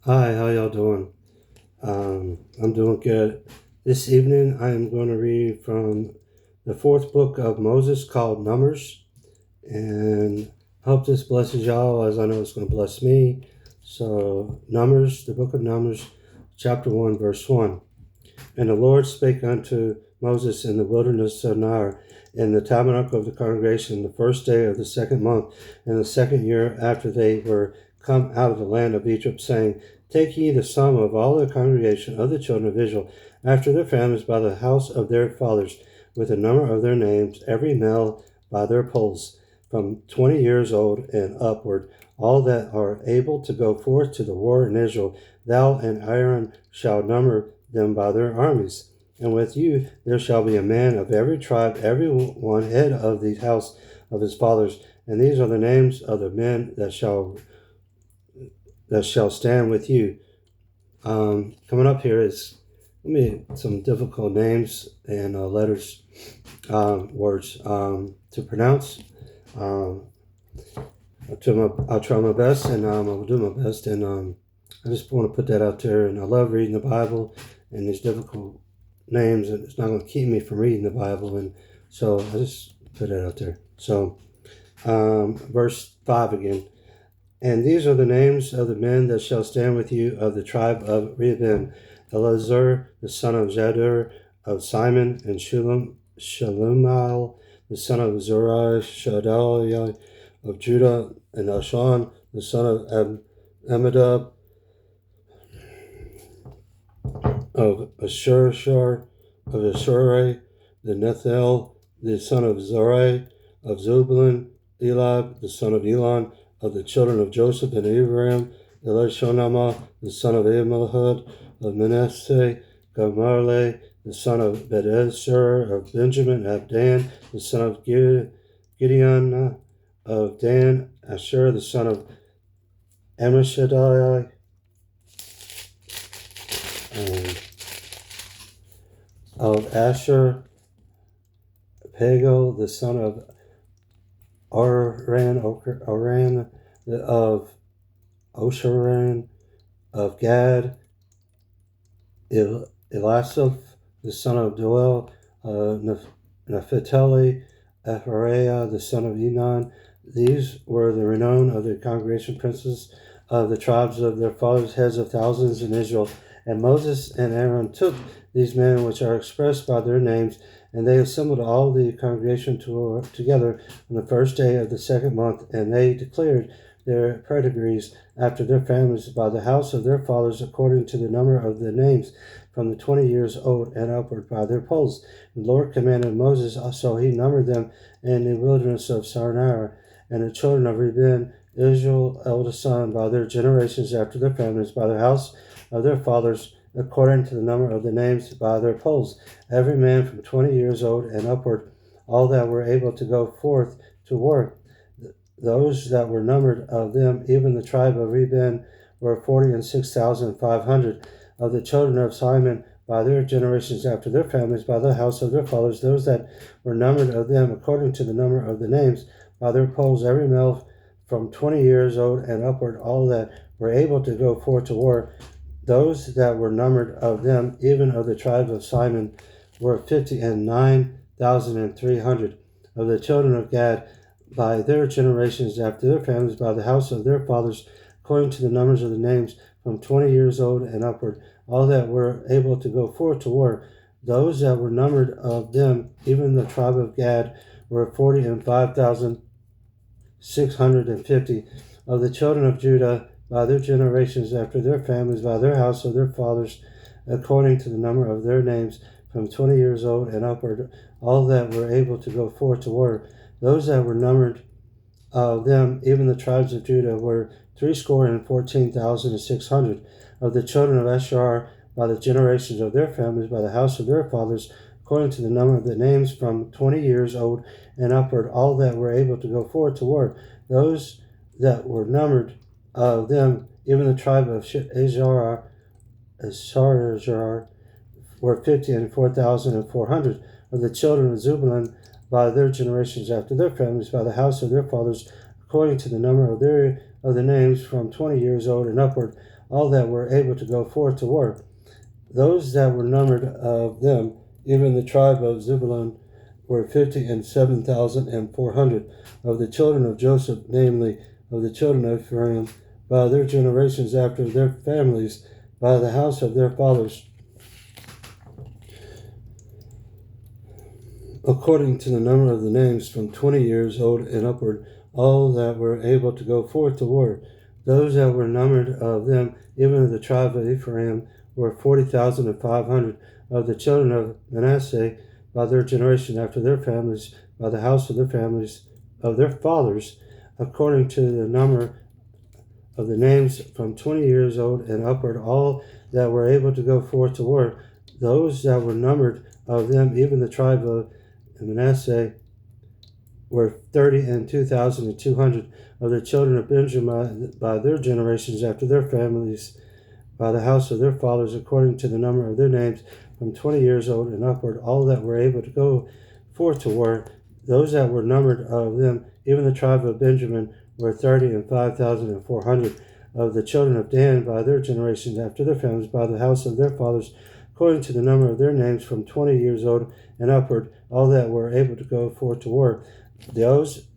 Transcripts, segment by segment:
Hi, how y'all doing? I'm doing good. This evening, I am going to read from the fourth book of Moses called Numbers, and hope this blesses y'all as I know it's going to bless me. So, Numbers, the book of Numbers, chapter 1, verse 1. And the Lord spake unto Moses in the wilderness of Nar, in the tabernacle of the congregation, the first day of the second month, in the second year after they were come out of the land of Egypt, saying, Take ye the sum of all the congregation of the children of Israel, after their families by the house of their fathers, with the number of their names, every male by their polls, from 20 years old and upward, all that are able to go forth to the war in Israel. Thou and Aaron shall number them by their armies. And with you there shall be a man of every tribe, every one head of the house of his fathers. And these are the names of the men that shall stand with you. Coming up here is some difficult names and letters, words to pronounce. I'll try my best, and I'll do my best. And I just want to put that out there. And I love reading the Bible, and these difficult names, and it's not going to keep me from reading the Bible. And so I just put that out there. So, verse 5 again. And these are the names of the men that shall stand with you of the tribe of Reuben: Eleazar, the son of Jadir, of Simon, and Shalumal, the son of Zuriah, Shadaliah, of Judah, and Ashan, the son of Amminadab, of Ashurshar, of Ashurai, the Nethel, the son of Zorai, of Zebulun, Elab, the son of Elon, of the children of Joseph and Abraham, Elishonamah, the son of Amilahud, of Manasseh, Gamarle, the son of Bedeshur, of Benjamin, Abdan, the son of Gideon, of Dan, Asher, the son of Ammishaddai, of Asher, Pagel, the son of Oran, of Osharan, of Gad, Elisaph, the son of Doel, Naphtali, Aphariah, the son of Enon. These were the renown of the congregation princes of the tribes of their fathers, heads of thousands in Israel. And Moses and Aaron took these men which are expressed by their names, and they assembled all the congregation together on the first day of the second month, and they declared their pedigrees after their families by the house of their fathers according to the number of the names, from the 20 years old and upward by their polls. The Lord commanded Moses, so he numbered them in the wilderness of Sinai. And the children of Reuben, Israel, eldest son, by their generations after their families, by the house of their fathers, according to the number of the names by their polls, every man from 20 years old and upward, all that were able to go forth to war. Those that were numbered of them, even the tribe of Reuben, were 46,500. Of the children of Simon, by their generations after their families, by the house of their fathers, those that were numbered of them, according to the number of the names, by their polls, every male from 20 years old and upward, all that were able to go forth to war. Those that were numbered of them, even of the tribe of Simon, were 59,300. Of the children of Gad, by their generations after their families, by the house of their fathers, according to the numbers of the names, from 20 years old and upward, all that were able to go forth to war. Those that were numbered of them, even the tribe of Gad, were 45,650. Of the children of Judah, by their generations after their families, by their house of their fathers, according to the number of their names, from 20 years old and upward, all that were able to go forth to war. Those that were numbered of them, even the tribes of Judah, were 314,600. Of the children of Asher, by the generations of their families, by the house of their fathers, according to the number of the names, from 20 years old and upward, all that were able to go forth to war. Those that were numbered of them, even the tribe of Azar, were 54,400. Of the children of Zebulun, by their generations after their families, by the house of their fathers, according to the number of their of the names from 20 years old and upward, all that were able to go forth to war. Those that were numbered of them, even the tribe of Zebulun, were 57,400. Of the children of Joseph, namely, of the children of Ephraim, by their generations after their families, by the house of their fathers, according to the number of the names from 20 years old and upward, all that were able to go forth to war. Those that were numbered of them, even of the tribe of Ephraim, were 40,500. Of the children of Manasseh, by their generation after their families, by the house of their families, of their fathers, according to the number of the names from 20 years old and upward, all that were able to go forth to war. Those that were numbered of them, even the tribe of Manasseh, were 32,200. Of the children of Benjamin, by their generations after their families, by the house of their fathers, according to the number of their names, from 20 years old and upward, all that were able to go forth to war. Those that were numbered of them, even the tribe of Benjamin, were 35,400. Of the children of Dan, by their generations after their families, by the house of their fathers, according to the number of their names, from 20 years old and upward, all that were able to go forth to war. Those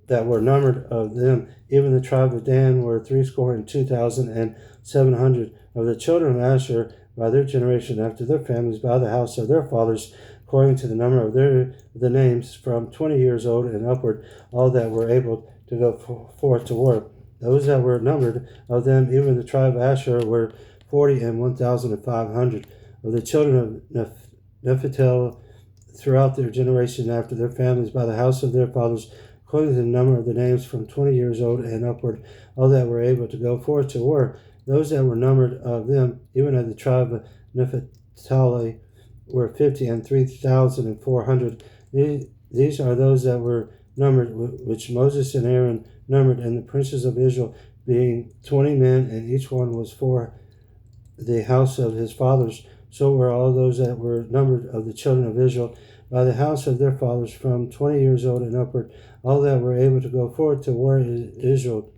that were numbered of them, even the tribe of Dan, were 62,700. Of the children of Asher, by their generation after their families, by the house of their fathers, according to the number of the names, from 20 years old and upward, all that were able to go forth to war. Those that were numbered of them, even the tribe of Asher, were 41,500. Of the children of Nephitel, throughout their generation after their families, by the house of their fathers, according to the number of the names, from 20 years old and upward, all that were able to go forth to war. Those that were numbered of them, even of the tribe of Naphtali, were 53,400. These are those that were numbered, which Moses and Aaron numbered, and the princes of Israel, being 20 men, and each one was for the house of his fathers. So were all those that were numbered of the children of Israel, by the house of their fathers, from 20 years old and upward, all that were able to go forth to war in Israel.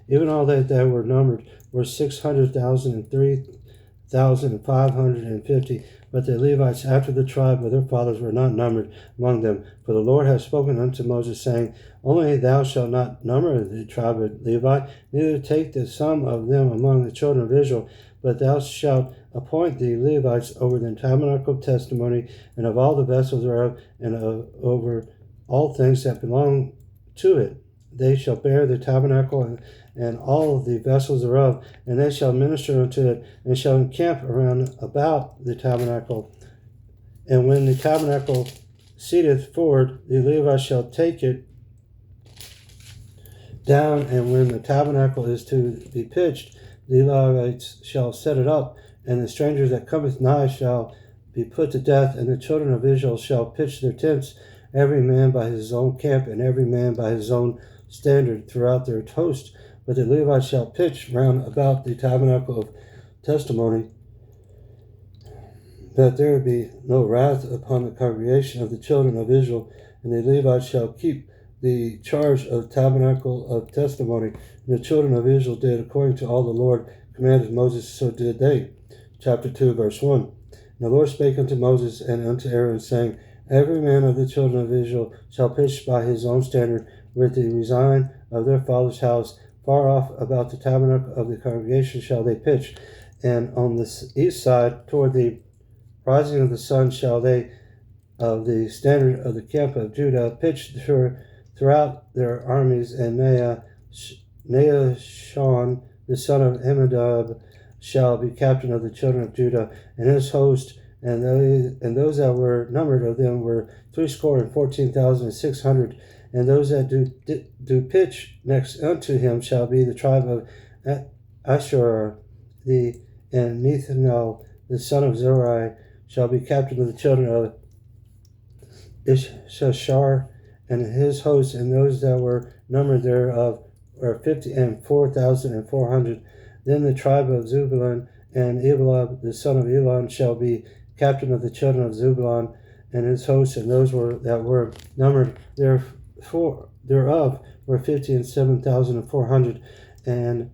Even all that were numbered were 600,000 and 3,550. But the Levites after the tribe of their fathers were not numbered among them. For the Lord hath spoken unto Moses, saying, Only thou shalt not number the tribe of Levi, neither take the sum of them among the children of Israel, but thou shalt appoint the Levites over the tabernacle of testimony, and of all the vessels thereof, and over all things that belong to it. They shall bear the tabernacle and all the vessels thereof, and they shall minister unto it, and shall encamp around about the tabernacle. And when the tabernacle seeteth forward, the Levites shall take it down, and when the tabernacle is to be pitched, the Levites shall set it up, and the stranger that cometh nigh shall be put to death, and the children of Israel shall pitch their tents, every man by his own camp, and every man by his own standard throughout their host. But the Levites shall pitch round about the tabernacle of testimony, that there be no wrath upon the congregation of the children of Israel, and the Levites shall keep the charge of the tabernacle of testimony. And the children of Israel did according to all the Lord commanded Moses, so did they. Chapter 2, verse 1. And the Lord spake unto Moses and unto Aaron, saying, Every man of the children of Israel shall pitch by his own standard with the resign of their father's house. Far off about the tabernacle of the congregation shall they pitch, and on the east side toward the rising of the sun shall they of the standard of the camp of Judah pitch throughout their armies. And Nahshon the son of Amminadab shall be captain of the children of Judah, and his host, and those that were numbered of them were 314,600. And those that do pitch next unto him shall be the tribe of Asher, and Nethanel the son of Zerai shall be captain of the children of Issachar, and his host, and those that were numbered thereof were 54,400. Then the tribe of Zebulun, and Eliab the son of Elon shall be captain of the children of Zebulun, and his host, and those that were numbered there thereof were 50 and 7,400, and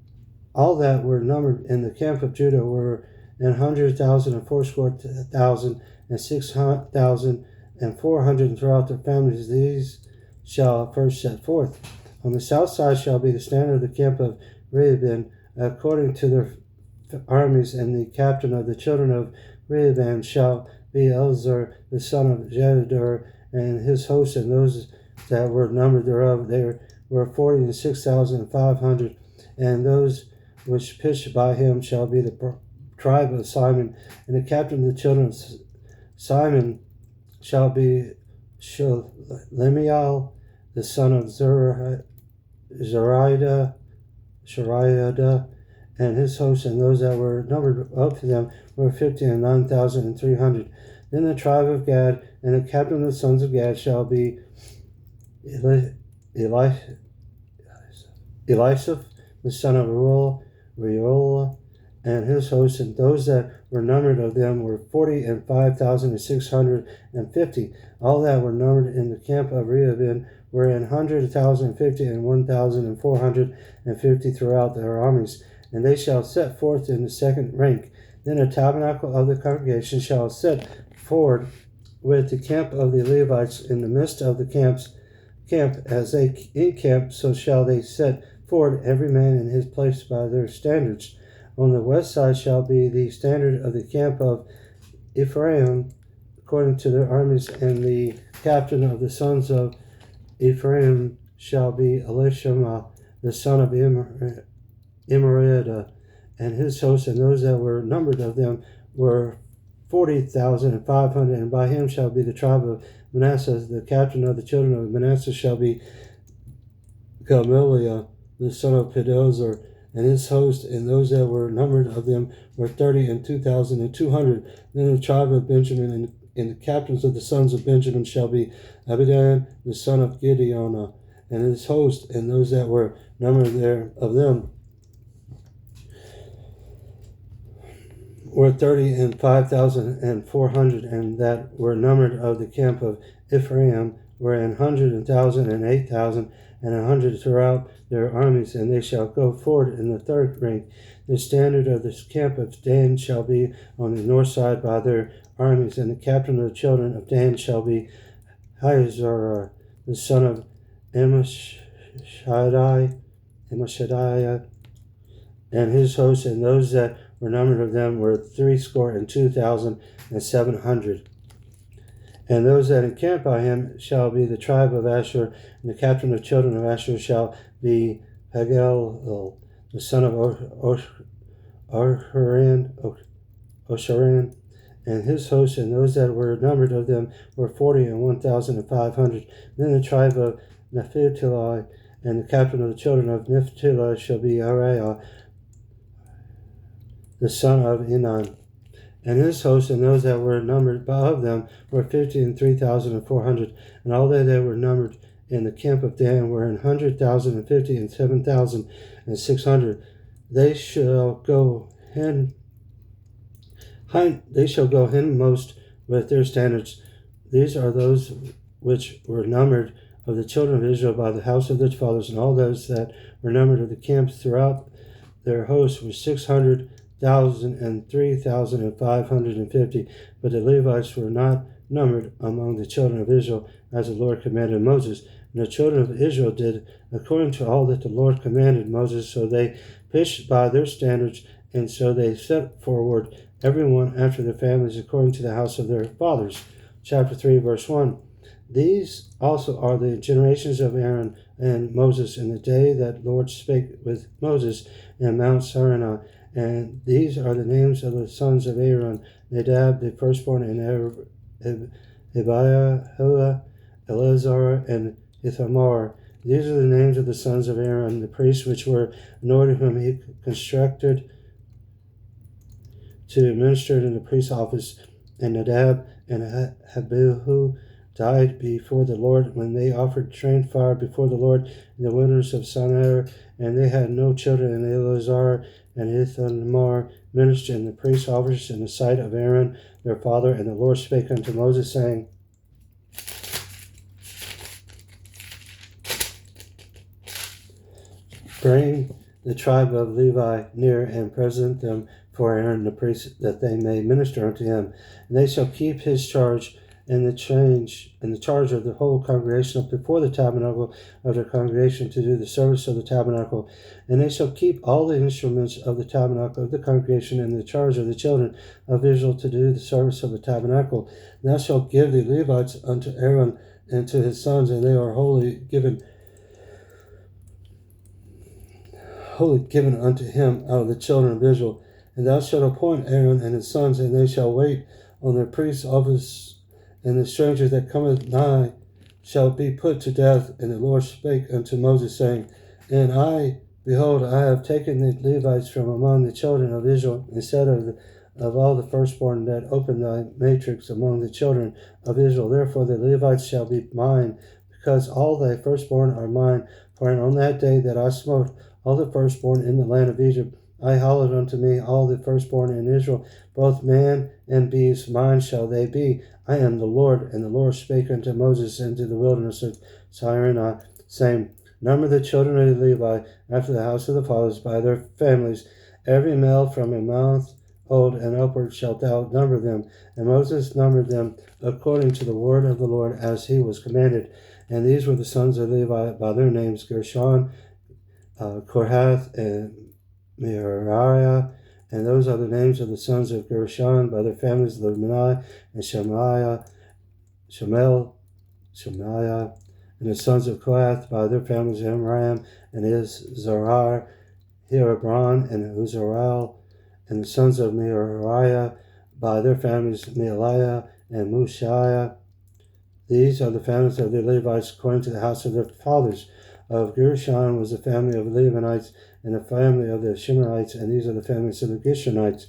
all that were numbered in the camp of Judah were 100,000 and fourscore thousand and 6,000 and 400, and throughout their families. These shall first set forth. On the south side shall be the standard of the camp of Reuben, according to their armies, and the captain of the children of Reuben shall be Elzar the son of Jedur, and his host, and those that were numbered thereof, they were 46,500, and those which pitched by him shall be the tribe of Simon, and the captain of the children of Simon shall be Shelemiel the son of Zerida, and his hosts, and those that were numbered up to them were 59,300. Then the tribe of Gad, and the captain of the sons of Gad shall be Elisaph the son of Reola, and his hosts, and those that were numbered of them were 45,650. All that were numbered in the camp of Reuben were 100,050 and 1,450 throughout their armies, and they shall set forth in the second rank. Then the tabernacle of the congregation shall set forward with the camp of the Levites in the midst of the camp, as they encamp, so shall they set forward every man in his place by their standards. On the west side shall be the standard of the camp of Ephraim, according to their armies, and the captain of the sons of Ephraim shall be Elishama, the son of Immerida, and his hosts, and those that were numbered of them were 40,500, and by him shall be the tribe of Manasseh. The captain of the children of Manasseh shall be Gamaliel, the son of Pedozar, and his host, and those that were numbered of them were 30 and 2,200. Then the tribe of Benjamin, and the captains of the sons of Benjamin shall be Abidan, the son of Gideon, and his host, and those that were numbered there of them were 30 and 5,400, and that were numbered of the camp of Ephraim were 100 and 1,000 and 8,000 and 100 throughout their armies, and they shall go forward in the third rank. The standard of the camp of Dan shall be on the north side by their armies, and the captain of the children of Dan shall be Hazar, the son of Ammishaddai, and his hosts, and those that were numbered of them were 62,700. And those that encamp by him shall be the tribe of Asher, and the captain of the children of Asher shall be Hagel, the son of Osharan, and his hosts, and those that were numbered of them were 40 and 1,500. Then the tribe of Naphtali, and the captain of the children of Naphtali shall be Ariah, the son of Enan, and his hosts, and those that were numbered of them were 50 and 3,400, and all that were numbered in the camp of Dan were 100,000 and 50 and 7,600. They shall go hindmost with their standards. These are those which were numbered of the children of Israel by the house of their fathers, and all those that were numbered of the camps throughout their hosts were 600,000 and 3,550. But the Levites were not numbered among the children of Israel, as the Lord commanded Moses. And the children of Israel did according to all that the Lord commanded Moses, so they pitched by their standards, and so they set forward everyone after their families according to the house of their fathers. Chapter 3, verse 1. These also are the generations of Aaron and Moses in the day that Lord spake with Moses in Mount Sinai. And these are the names of the sons of Aaron: Nadab the firstborn, and Abihu, Eleazar, and Ithamar. These are the names of the sons of Aaron, the priests which were anointed, whom he constructed to minister in the priest's office. And Nadab and Abihu died before the Lord when they offered trained fire before the Lord in the wilderness of Sinai, and they had no children. And Eleazar and Ithamar ministered in the priest's office in the sight of Aaron their father. And the Lord spake unto Moses, saying, bring the tribe of Levi near and present them for Aaron the priest, that they may minister unto him. And they shall keep his charge and the charge of the whole congregation up before the tabernacle of their congregation to do the service of the tabernacle. And they shall keep all the instruments of the tabernacle of the congregation in the charge of the children of Israel to do the service of the tabernacle. And thou shalt give the Levites unto Aaron and to his sons, and they are wholly given unto him out of the children of Israel. And thou shalt appoint Aaron and his sons, and they shall wait on their priest's office, and the stranger that cometh nigh shall be put to death. And the Lord spake unto Moses, saying, And I, behold, I have taken the Levites from among the children of Israel, instead of all the firstborn that open thy matrix among the children of Israel. Therefore the Levites shall be mine, because all thy firstborn are mine. For on that day that I smote all the firstborn in the land of Egypt, I hallowed unto me all the firstborn in Israel, both man and beast, mine shall they be. I am the Lord. And the Lord spake unto Moses into the wilderness of Sinai, saying, Number the children of Levi after the house of the fathers by their families, every male from a month old and upward shalt thou number them. And Moses numbered them according to the word of the Lord as he was commanded. And these were the sons of Levi by their names, Gershon, Kohath, and Merariah. And those are the names of the sons of Gershon by their families, Libni and Shemaiah. And the sons of Kohath by their families, Amram and Izhar, Hebron and Uzziel. And the sons of Merariah by their families, Mealiah and Mushiah. These are the families of the Levites according to the house of their fathers. Of Gershon was the family of the Levites, and the family of the Shimerites, and these are the families of the Gershonites.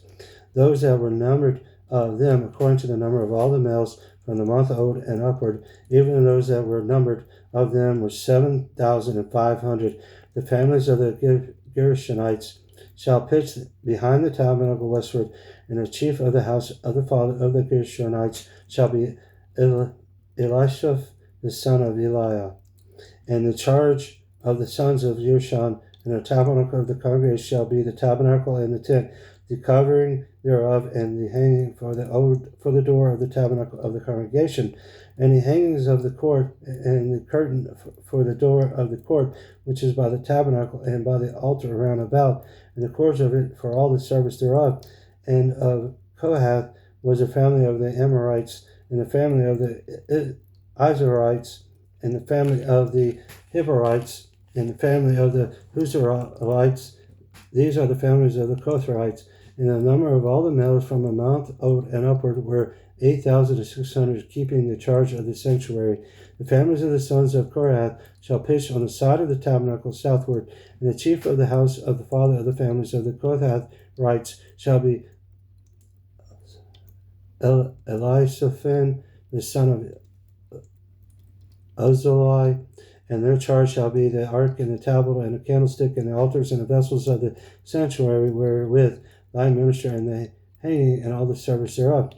Those that were numbered of them according to the number of all the males from the month old and upward, even those that were numbered of them were 7,500. The families of the Gershonites shall pitch behind the tabernacle westward, and the chief of the house of the father of the Gershonites shall be Elishaph the son of Eliah. And the charge of the sons of Gershon and the tabernacle of the congregation shall be the tabernacle and the tent, the covering thereof, and the hanging for the door of the tabernacle of the congregation, and the hangings of the court, and the curtain for the door of the court, which is by the tabernacle, and by the altar round about, and the cords of it for all the service thereof. And of Kohath was the family of the Amorites, and the family of the Izharites, and the family of the Hebrites, and the family of the Huzarites. These are the families of the Kotharites. And the number of all the males from a month old and upward were 8,600, keeping the charge of the sanctuary. The families of the sons of Kohath shall pitch on the side of the tabernacle southward, and the chief of the house of the father of the families of the Kohathites shall be Elisaphan, the son of Uzziel, and their charge shall be the ark and the tablet and the candlestick and the altars and the vessels of the sanctuary wherewith thy minister and the hanging and all the service thereof.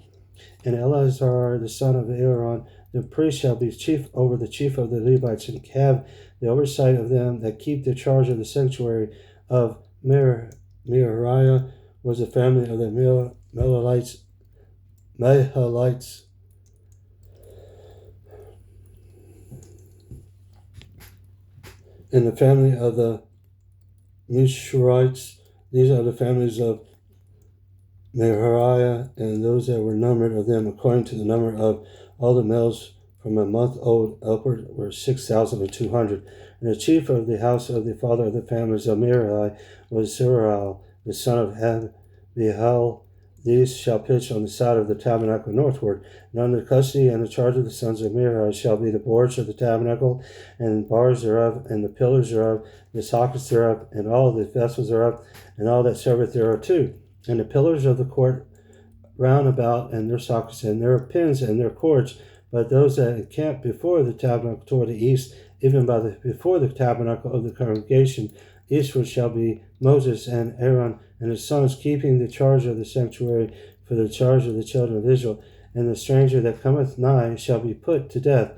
And Eleazar the son of Aaron, the priest, shall be chief over the chief of the Levites, and have the oversight of them that keep the charge of the sanctuary. Of Merariah was the family of the Mahalites. In the family of the Mushrites, these are the families of Merariah, and those that were numbered of them according to the number of all the males from a month old upward were 6,200. And the chief of the house of the father of the families of Merari was Zerah, the son of Abihail. These shall pitch on the side of the tabernacle northward, and under the custody and the charge of the sons of Merari shall be the boards of the tabernacle, and bars thereof, and the pillars thereof, the sockets thereof, and all the vessels thereof, and all that serveth thereof too. And the pillars of the court round about, and their sockets, and their pins, and their cords. But those that encamp before the tabernacle toward the east, even before the tabernacle of the congregation, eastward shall be Moses and Aaron and his sons, keeping the charge of the sanctuary for the charge of the children of Israel. And the stranger that cometh nigh shall be put to death.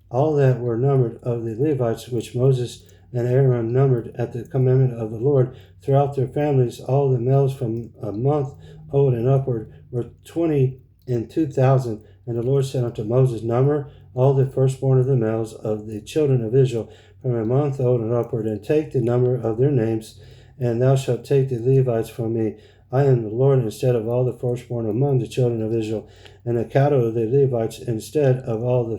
All that were numbered of the Levites, which Moses and Aaron numbered at the commandment of the Lord throughout their families all the males from a month old and upward were 22,000. And the Lord said unto Moses, Number all the firstborn of the males of the children of Israel from a month old and upward, and take the number of their names, and thou shalt take the Levites from me. I am the Lord instead of all the firstborn among the children of Israel, and the cattle of the Levites instead of all the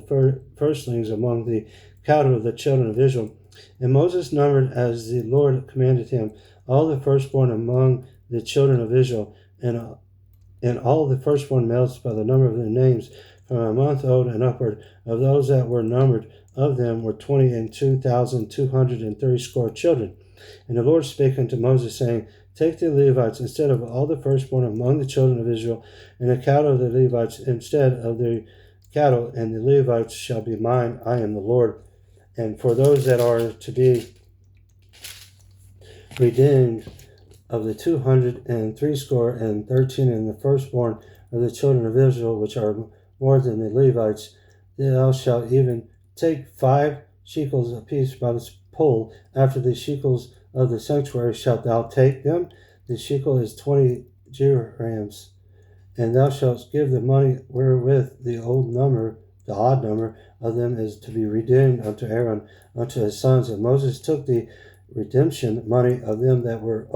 firstlings among the cattle of the children of Israel. And Moses numbered as the Lord commanded him all the firstborn among the children of Israel, and all the firstborn males by the number of their names from a month old and upward. Of those that were numbered of them were 22,230 children. And the Lord spake unto Moses, saying, Take the Levites instead of all the firstborn among the children of Israel, and the cattle of the Levites instead of their cattle, and the Levites shall be mine. I am the Lord. And for those that are to be redeemed of the 213 and the firstborn of the children of Israel, which are more than the Levites, thou shalt even take 5 shekels apiece by the pole. After the shekels of the sanctuary shalt thou take them. The shekel is 20 gerahams. And thou shalt give the money wherewith the odd number of them is to be redeemed unto Aaron, unto his sons. And Moses took the redemption money of them that were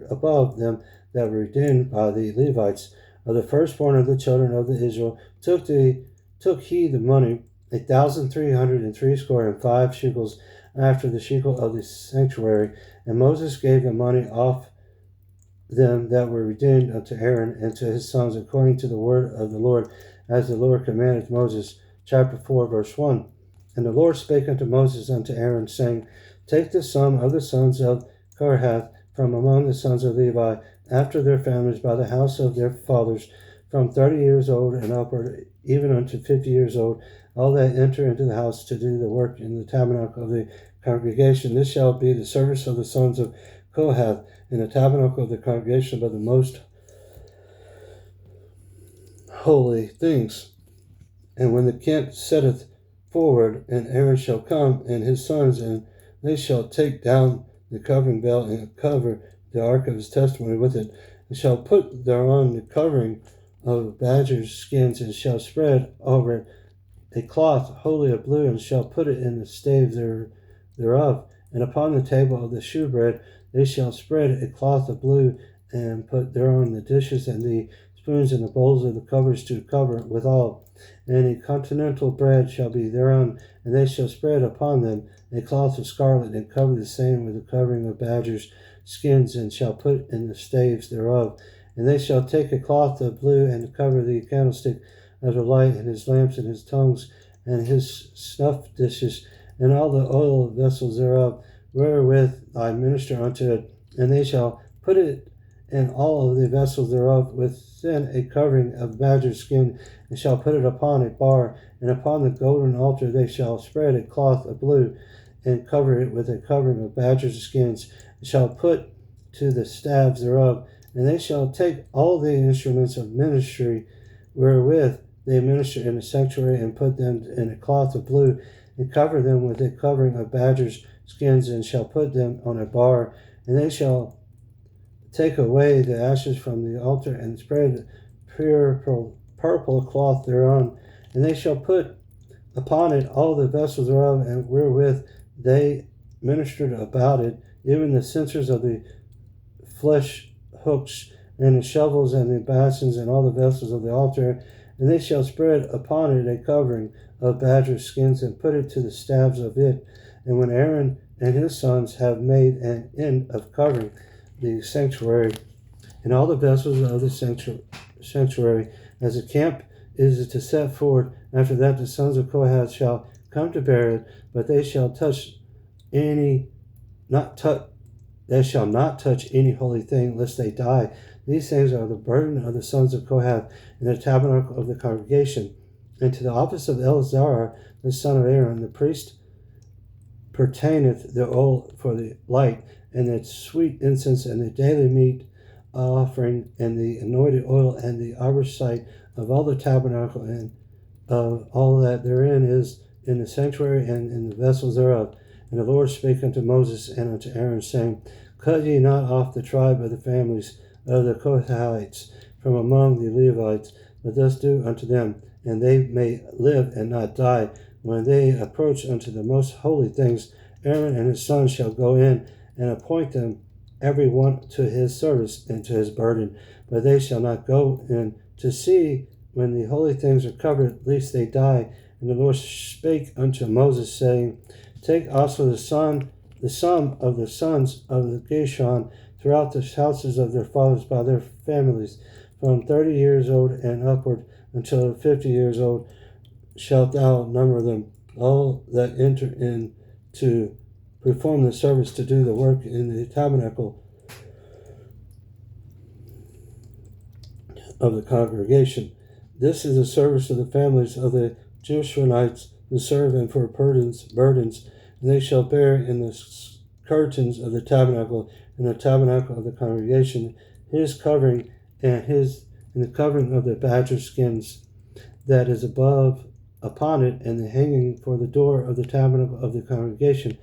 above them that were redeemed by the Levites. Of the firstborn of the children of Israel took he the money 1,365 shekels after the shekel of the sanctuary. And Moses gave the money off them that were redeemed unto Aaron and to his sons according to the word of the Lord, as the Lord commanded Moses. Chapter 4, verse 1. And the Lord spake unto Moses unto Aaron, saying, Take the sum of the sons of Kohath from among the sons of Levi, after their families by the house of their fathers, from 30 years old and upward, even unto 50 years old, all that enter into the house to do the work in the tabernacle of the congregation. This shall be the service of the sons of Kohath in the tabernacle of the congregation of the most holy things. And when the camp setteth forward, and Aaron shall come, and his sons, and they shall take down the covering veil, and cover the ark of his testimony with it, and shall put thereon the covering of badgers' skins, and shall spread over it a cloth wholly of blue, and shall put it in the stave thereof. And upon the table of the shewbread they shall spread a cloth of blue, and put thereon the dishes and the spoons and the bowls of the covers to cover it withal. And a continental bread shall be thereon, and they shall spread upon them a cloth of scarlet, and cover the same with the covering of badgers' skins, and shall put in the staves thereof. And they shall take a cloth of blue, and cover the candlestick of the light, and his lamps, and his tongues, and his snuff dishes, and all the oil vessels thereof, wherewith I minister unto it. And they shall put it in all of the vessels thereof within a covering of badger skin, and shall put it upon a bar. And upon the golden altar they shall spread a cloth of blue, and cover it with a covering of badgers' skins, and shall put to the staves thereof. And they shall take all the instruments of ministry wherewith they minister in the sanctuary, and put them in a cloth of blue, and cover them with a covering of badgers' skins, and shall put them on a bar. And they shall take away the ashes from the altar, and spread pure purple cloth thereon. And they shall put upon it all the vessels thereof, and wherewith they ministered about it, even the censers of the flesh hooks, and the shovels, and the basins, and all the vessels of the altar. And they shall spread upon it a covering of badger skins, and put it to the staves of it. And when Aaron and his sons have made an end of covering the sanctuary and all the vessels of the sanctuary, as the camp is to set forward, after that the sons of Kohath shall come to bear it, but they shall not touch any holy thing, lest they die. These things are the burden of the sons of Kohath in the tabernacle of the congregation. And to the office of Eleazar, the son of Aaron, the priest, pertaineth the oil for the light, and the sweet incense, and the daily meat offering, and the anointed oil, and the oversight of all the tabernacle, and of all that therein is in the sanctuary, and in the vessels thereof. And the Lord spake unto Moses and unto Aaron, saying, Cut ye not off the tribe of the families of the Kohathites from among the Levites, but thus do unto them, and they may live and not die. When they approach unto the most holy things, Aaron and his sons shall go in and appoint them every one to his service and to his burden. But they shall not go in to see when the holy things are covered, lest they die. And the Lord spake unto Moses, saying, Take also the sum of the sons of the Gershon throughout the houses of their fathers by their families, from 30 years old and upward until 50 years old shalt thou number them, all that enter in to perform the service to do the work in the tabernacle of the congregation. This is the service of the families of the Gershonites who serve and for burdens, and they shall bear in the curtains of the tabernacle and the tabernacle of the congregation his covering and the covering of the badger skins that is upon it, and the hanging for the door of the tabernacle of the congregation,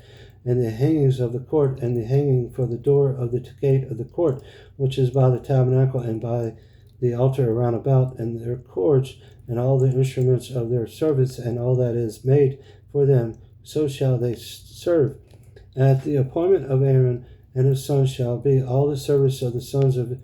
and the hangings of the court, and the hanging for the door of the gate of the court, which is by the tabernacle and by the altar around about, and their cords, and all the instruments of their service, and all that is made for them, so shall they serve. At the appointment of Aaron and his sons shall be all the service of the sons of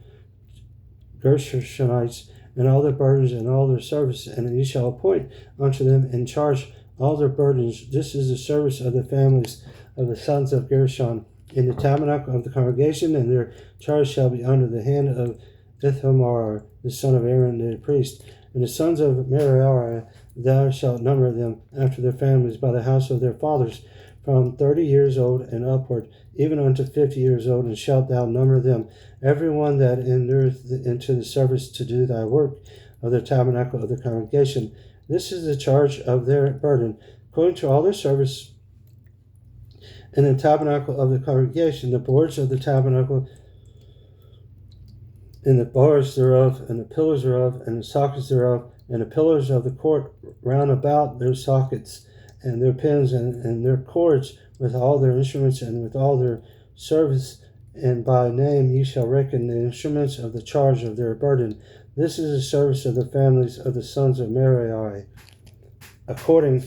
Gershonites, and all their burdens and all their service, and ye shall appoint unto them in charge all their burdens. This is the service of the families of the sons of Gershon in the tabernacle of the congregation, and their charge shall be under the hand of Ithamar, the son of Aaron the priest. And the sons of Merari, thou shalt number them after their families by the house of their fathers, from 30 years old and upward, even unto 50 years old, and shalt thou number them, every one that entereth into the service to do thy work of the tabernacle of the congregation. This is the charge of their burden, according to all their service in the tabernacle of the congregation, the boards of the tabernacle, and the bars thereof, and the pillars thereof, and the sockets thereof, and the pillars of the court round about their sockets, and their pins, and their cords, with all their instruments, and with all their service, and by name ye shall reckon the instruments of the charge of their burden. This is the service of the families of the sons of Merari, according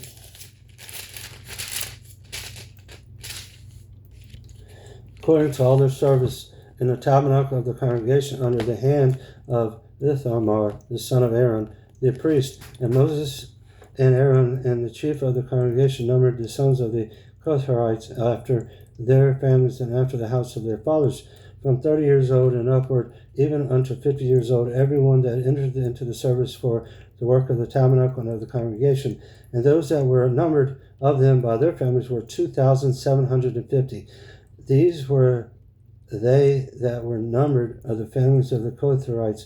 to all their service in the tabernacle of the congregation under the hand of Ithamar, the son of Aaron, the priest. And Moses and Aaron and the chief of the congregation numbered the sons of the Kohathites after their families and after the house of their fathers, from 30 years old and upward, even unto 50 years old, every one that entered into the service for the work of the tabernacle and of the congregation. And those that were numbered of them by their families were 2,750. These were they that were numbered of the families of the Kohathites,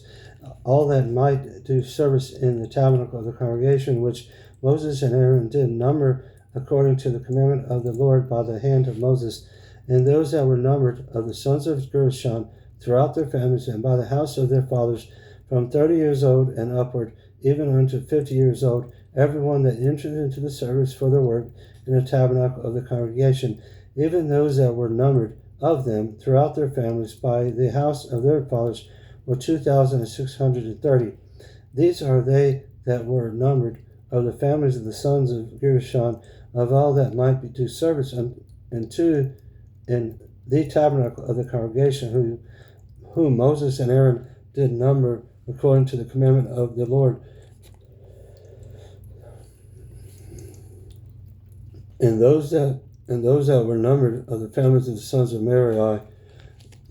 all that might do service in the tabernacle of the congregation, which Moses and Aaron did number according to the commandment of the Lord by the hand of Moses. And those that were numbered of the sons of Gershon throughout their families and by the house of their fathers, from 30 years old and upward, even unto 50 years old, every one that entered into the service for their work in the tabernacle of the congregation, even those that were numbered of them throughout their families by the house of their fathers, were 2,630. These are they that were numbered of the families of the sons of Gershon, of all that might do service in the tabernacle of the congregation, whom Moses and Aaron did number according to the commandment of the Lord. And those that were numbered of the families of the sons of Merari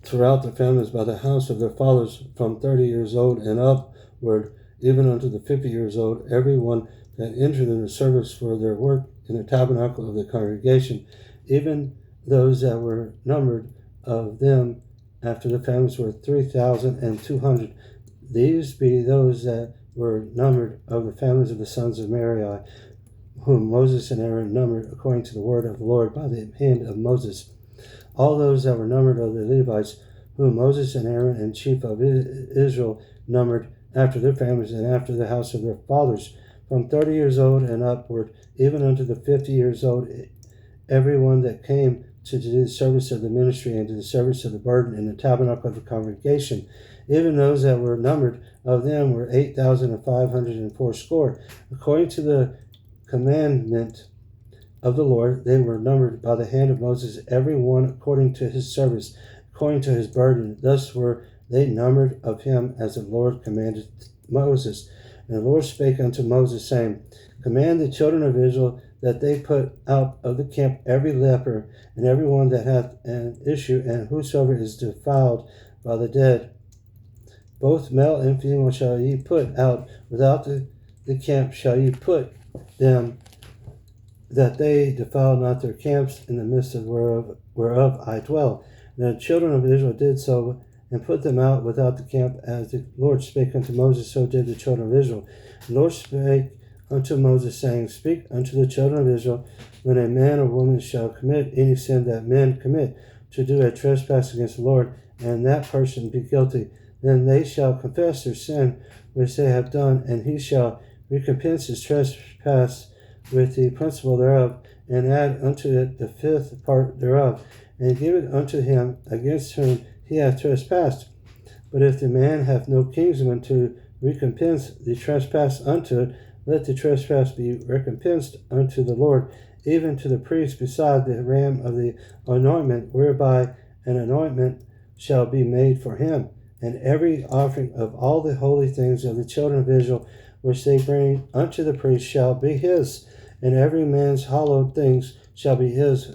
throughout the families by the house of their fathers, from 30 years old and upward, even unto the 50 years old, every one that entered in the service for their work in the tabernacle of the congregation, even those that were numbered of them after the families were 3,200. These be those that were numbered of the families of the sons of Merari, whom Moses and Aaron numbered according to the word of the Lord by the hand of Moses. All those that were numbered of the Levites, whom Moses and Aaron and chief of Israel numbered after their families and after the house of their fathers, from 30 years old and upward, even unto the 50 years old, every one that came to do the service of the ministry and to the service of the burden in the tabernacle of the congregation. Even those that were numbered of them were 8,504 score. According to the commandment of the Lord, they were numbered by the hand of Moses, every one according to his service, according to his burden. Thus were they numbered of him as the Lord commanded Moses. And the Lord spake unto Moses, saying, Command the children of Israel that they put out of the camp every leper, and every one that hath an issue, and whosoever is defiled by the dead. Both male and female shall ye put out without the camp, shall ye put them, that they defile not their camps, in the midst of whereof I dwell. And the children of Israel did so, and put them out without the camp, as the Lord spake unto Moses, so did the children of Israel. The Lord spake unto Moses, saying, Speak unto the children of Israel, when a man or woman shall commit any sin that men commit, to do a trespass against the Lord, and that person be guilty, then they shall confess their sin which they have done, and he shall recompense his trespass with the principal thereof, and add unto it the fifth part thereof, and give it unto him against whom he hath trespassed. But if the man hath no kinsman to recompense the trespass unto it, let the trespass be recompensed unto the Lord, even to the priest, beside the ram of the anointment, whereby an anointment shall be made for him. And every offering of all the holy things of the children of Israel, which they bring unto the priest, shall be his, and every man's hallowed things shall be his.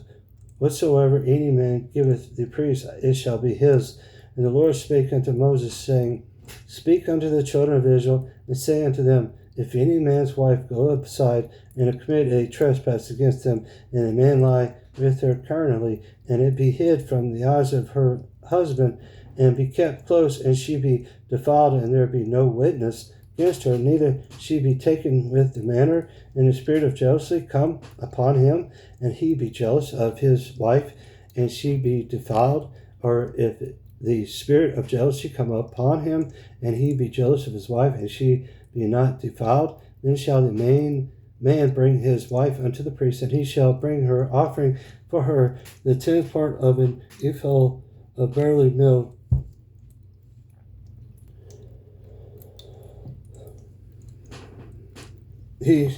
Whatsoever any man giveth the priest, it shall be his. And the Lord spake unto Moses, saying, Speak unto the children of Israel, and say unto them, If any man's wife go aside and commit a trespass against them, and a man lie with her carnally, and it be hid from the eyes of her husband, and be kept close, and she be defiled, and there be no witness against her, neither she be taken with the manner, and the spirit of jealousy come upon him, and he be jealous of his wife, and she be defiled, or if the spirit of jealousy come upon him, and he be jealous of his wife, and she be not defiled, then shall the man bring his wife unto the priest, and he shall bring her offering for her, the 10th part of an ephah of barley meal. He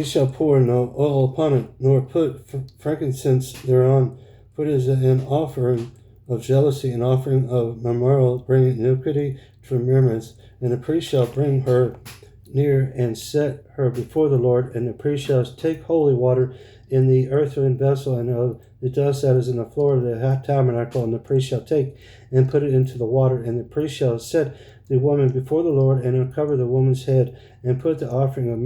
shall pour no oil upon it, nor put frankincense thereon, for it is an offering of jealousy, an offering of memorial, bringing iniquity to remembrance. And the priest shall bring her near and set her before the Lord, and the priest shall take holy water in the earthen vessel, and of the dust that is in the floor of the tabernacle, and the priest shall take and put it into the water, and the priest shall set the woman before the Lord, and uncover the woman's head, and put the offering of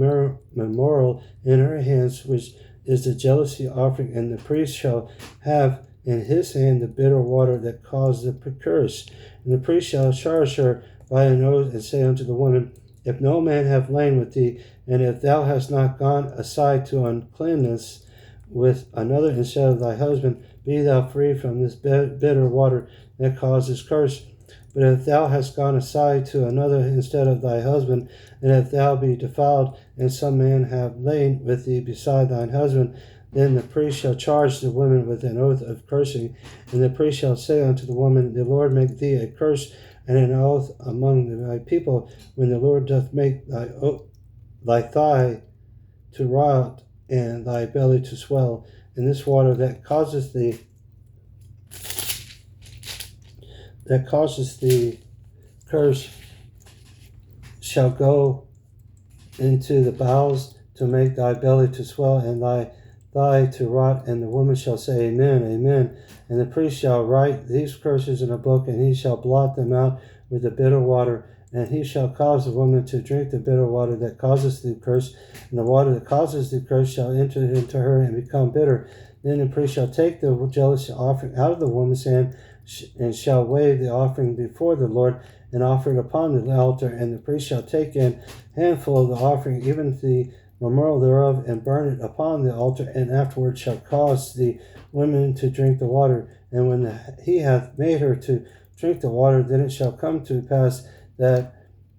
memorial in her hands, which is the jealousy offering, and the priest shall have in his hand the bitter water that caused the curse. And the priest shall charge her by an oath, and say unto the woman, If no man have lain with thee, and if thou hast not gone aside to uncleanness with another instead of thy husband, be thou free from this bitter water that causes curse. But if thou hast gone aside to another instead of thy husband, and if thou be defiled, and some man have lain with thee beside thine husband, then the priest shall charge the woman with an oath of cursing. And the priest shall say unto the woman, The Lord make thee a curse and an oath among thy people, when the Lord doth make thy thigh to rot, and thy belly to swell. And this water that causes the curse shall go into the bowels to make thy belly to swell, and thy thigh to rot. And the woman shall say, Amen, Amen. And the priest shall write these curses in a book, and he shall blot them out with the bitter water. And he shall cause the woman to drink the bitter water that causes the curse, and the water that causes the curse shall enter into her and become bitter. Then the priest shall take the jealousy offering out of the woman's hand, and shall wave the offering before the Lord, and offer it upon the altar. And the priest shall take a handful of the offering, even the memorial thereof, and burn it upon the altar, and afterward shall cause the woman to drink the water. And when he hath made her to drink the water, then it shall come to pass that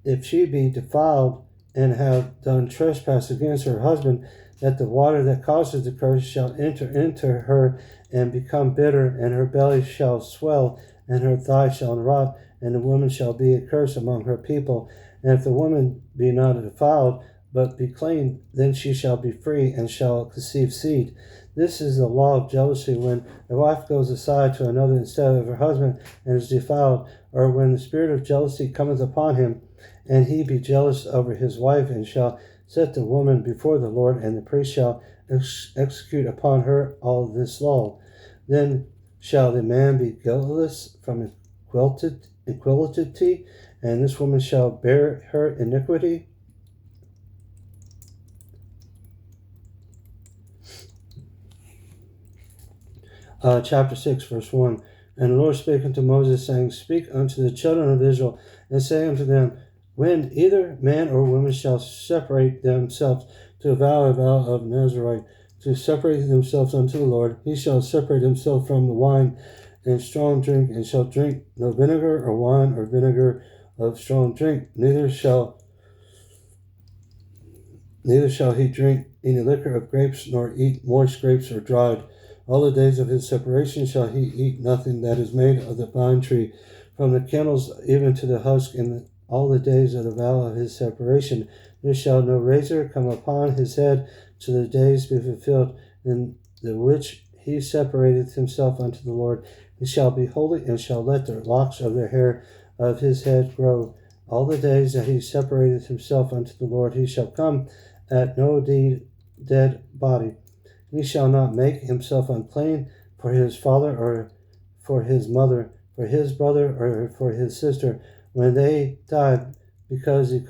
if she be defiled and have done trespass against her husband, that the water that causes the curse shall enter into her and become bitter, and her belly shall swell, and her thigh shall rot, and the woman shall be a curse among her people. And if the woman be not defiled, but be clean, then she shall be free, and shall conceive seed. This is the law of jealousy, when the wife goes aside to another instead of her husband, and is defiled, or when the spirit of jealousy cometh upon him, and he be jealous over his wife, and shall set the woman before the Lord, and the priest shall execute upon her all this law. Then shall the man be guiltless from equality, and this woman shall bear her iniquity. Chapter 6, verse 1. And the Lord spake unto Moses, saying, Speak unto the children of Israel, and say unto them, When either man or woman shall separate themselves to vow a vow of Nazarite, to separate themselves unto the Lord, he shall separate himself from the wine and strong drink, and shall drink no vinegar or wine or vinegar of strong drink, neither shall he drink any liquor of grapes, nor eat moist grapes or dried. All the days of his separation shall he eat nothing that is made of the vine tree, from the kernels even to the husk, in all the days of the vow of his separation. There shall no razor come upon his head, till the days be fulfilled, in the which he separateth himself unto the Lord. He shall be holy, and shall let the locks of the hair of his head grow. All the days that he separateth himself unto the Lord, he shall come at no dead body. He shall not make himself unclean for his father or for his mother, for his brother or for his sister, when they die, because of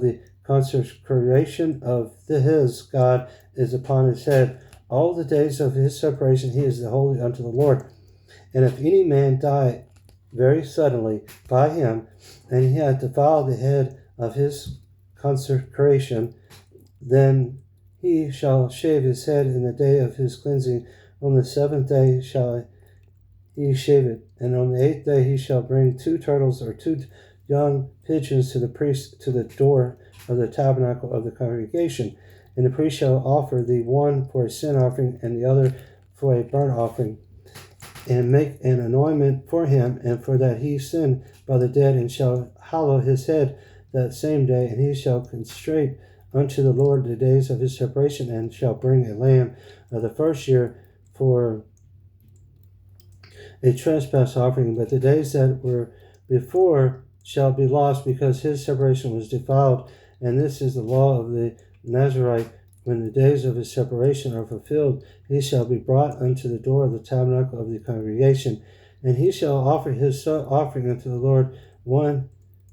the consecration of his God is upon his head. All the days of his separation he is holy unto the Lord. And if any man die very suddenly by him, and he hath defiled the head of his consecration, then he shall shave his head in the day of his cleansing. On the 7th day shall he shave it, and on the 8th day he shall bring 2 turtles or 2 young pigeons to the priest to the door of the tabernacle of the congregation. And the priest shall offer the one for a sin offering, and the other for a burnt offering, and make an anointment for him, and for that he sinned by the dead, and shall hallow his head that same day, and he shall consecrate unto the Lord the days of his separation, and shall bring a lamb of the first year for a trespass offering. But the days that were before shall be lost, because his separation was defiled. And this is the law of the Nazarite. When the days of his separation are fulfilled, he shall be brought unto the door of the tabernacle of the congregation, and he shall offer his offering unto the Lord, one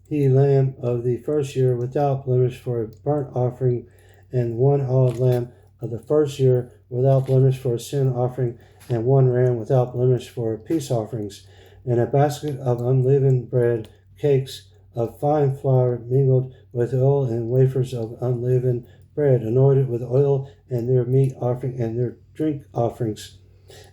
he lamb of the first year without blemish for a burnt offering, and 1 olive lamb of the first year without blemish for a sin offering, and 1 ram without blemish for peace offerings, and a basket of unleavened bread, cakes of fine flour mingled with oil, and wafers of unleavened bread anointed with oil, and their meat offering and their drink offerings.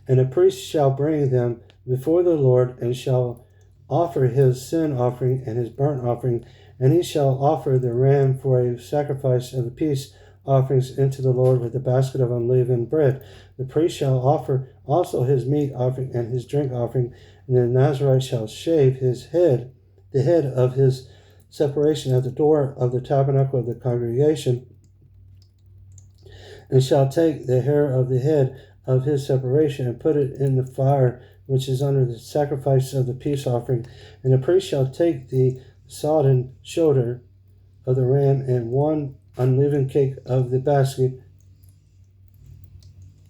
And the priest shall bring them before the Lord, and shall offer his sin offering and his burnt offering, and he shall offer the ram for a sacrifice of the peace offerings into the Lord with a basket of unleavened bread. The priest shall offer also his meat offering and his drink offering, and the Nazarite shall shave his head, the head of his separation at the door of the tabernacle of the congregation, and shall take the hair of the head of his separation and put it in the fire which is under the sacrifice of the peace offering. And the priest shall take the sodden shoulder of the ram and 1 unleavened cake of the basket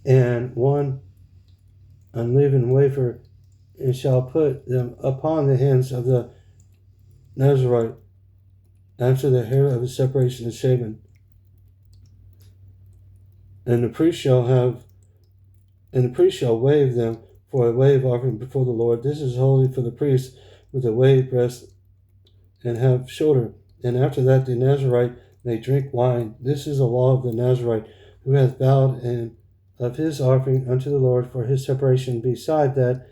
and 1 unleavened wafer, and shall put them upon the hands of the Nazarite after the hair of his separation is shaven. And the priest shall wave them for a wave offering before the Lord. This is holy for the priest, with a waved breast and have shoulder. And after that the Nazarite may drink wine. This is the law of the Nazarite, who hath vowed and of his offering unto the Lord for his separation, beside that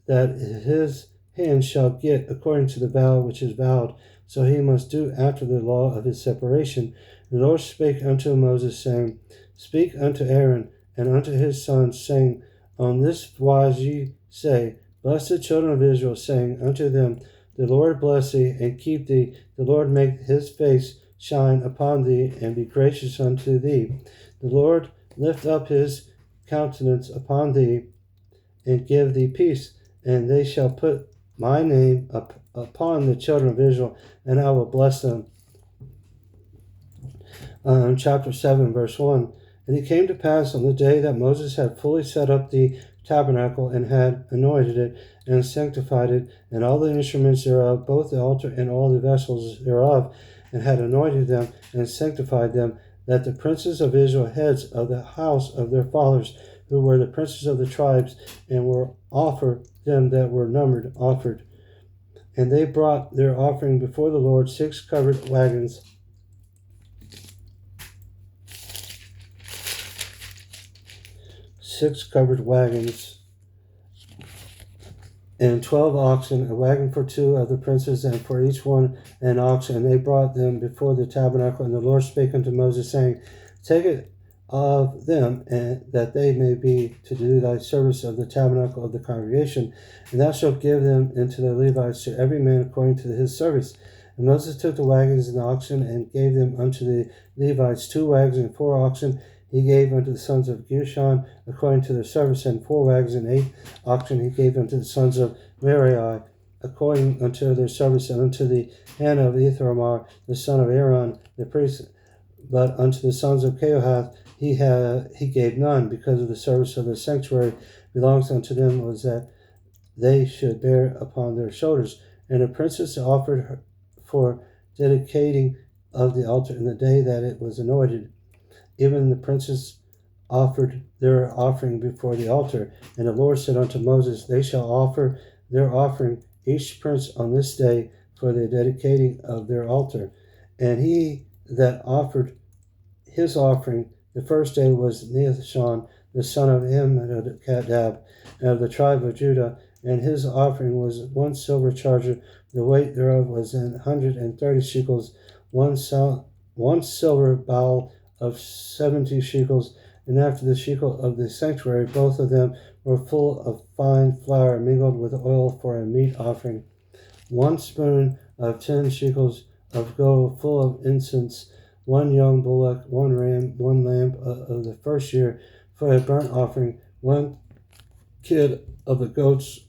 his hand shall get according to the vow which is vowed. So he must do after the law of his separation. The Lord spake unto Moses, saying, Speak unto Aaron and unto his sons, saying, On this wise ye say, Bless the children of Israel, saying unto them, The Lord bless thee and keep thee. The Lord make his face shine upon thee and be gracious unto thee. The Lord lift up his countenance upon thee and give thee peace. And they shall put my name upon the children of Israel, and I will bless them. Chapter 7, verse 1. And it came to pass on the day that Moses had fully set up the tabernacle, and had anointed it, and sanctified it, and all the instruments thereof, both the altar and all the vessels thereof, and had anointed them, and sanctified them, that the princes of Israel, heads of the house of their fathers, who were the princes of the tribes, and were offered them that were numbered, offered. And they brought their offering before the Lord, 6 covered wagons, and 12 oxen, a wagon for 2 of the princes, and for each one an ox. And they brought them before the tabernacle. And the Lord spake unto Moses, saying, Take it of them, and that they may be to do thy service of the tabernacle of the congregation, and thou shalt give them into the Levites, to every man according to his service. And Moses took the wagons and the oxen, and gave them unto the Levites, 2 wagons and 4 oxen. He gave unto the sons of Gershon according to their service, and 4 wagons and 8 oxen he gave unto the sons of Merari according unto their service, and unto the hand of Ithamar the son of Aaron the priest. But unto the sons of Kohath he gave none, because of the service of the sanctuary belongs unto them was that they should bear upon their shoulders. And the princes offered for dedicating of the altar in the day that it was anointed. Even the princes offered their offering before the altar. And the Lord said unto Moses, They shall offer their offering, each prince on this day, for the dedicating of their altar. And he that offered his offering the first day was Nahshon, the son of Amminadab, of the tribe of Judah, and his offering was 1 silver charger, the weight thereof was 130 shekels, one silver bowl of 70 shekels, and after the shekel of the sanctuary, both of them were full of fine flour mingled with oil for a meat offering. 1 spoon of 10 shekels of gold full of incense, 1 young bullock, 1 ram, 1 lamb of the first year for a burnt offering, 1 kid of the goats,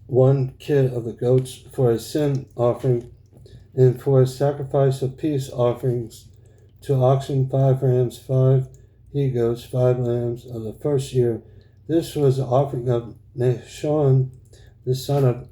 1 kid of the goats for a sin offering, and for a sacrifice of peace offerings, 2 oxen, 5 rams, 5 he-goats, 5 lambs of the first year. This was the offering of Nahshon, the son of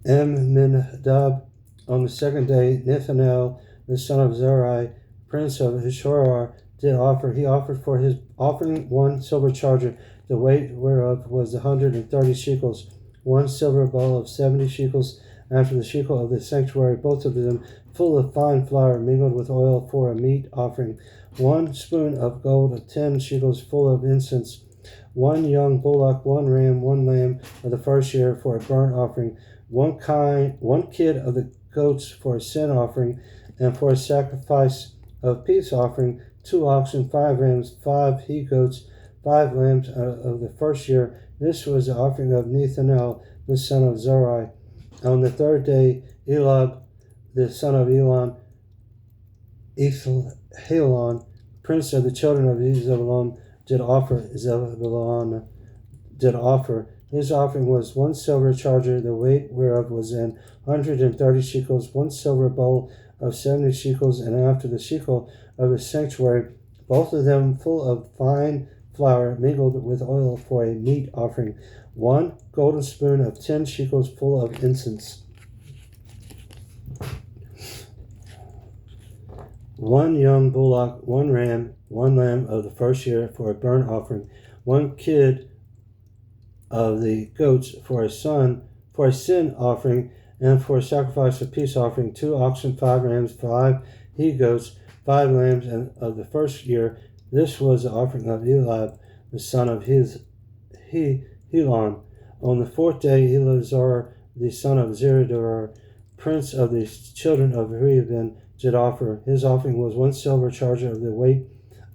Amminadab. On the second day, Nethanel, the son of Zerai, prince of Hishorah, did offer. He offered for his offering 1 silver charger, the weight whereof was 130 shekels, 1 silver bowl of 70 shekels, after the shekel of the sanctuary, both of them full of fine flour mingled with oil for a meat offering, 1 spoon of gold of 10 shekels full of incense, 1 young bullock, 1 ram, 1 lamb of the first year for a burnt offering, 1 kid of the goats for a sin offering, and for a sacrifice of peace offering, 2 oxen, 5 rams, 5 he-goats, 5 lambs of the first year. This was the offering of Nethanel, the son of Zerai. On the third day, Eliab, the son of Elon, prince of the children of Zebulun, did offer. His offering was 1 silver charger, the weight whereof was 130 shekels, 1 silver bowl of 70 shekels, and after the shekel of the sanctuary, both of them full of fine flour mingled with oil for a meat offering, 1 golden spoon of 10 shekels full of incense, 1 young bullock, 1 ram, 1 lamb of the first year for a burnt offering, 1 kid of the goats for a sin offering, and for a sacrifice of peace offering, 2 oxen, 5 rams, 5 he-goats, 5 lambs of the first year. This was the offering of Eliab, the son of Helon. On the fourth day, Eleazar, the son of Zeradar, prince of the children of Reuben, did offer. His offering was 1 silver charger of the weight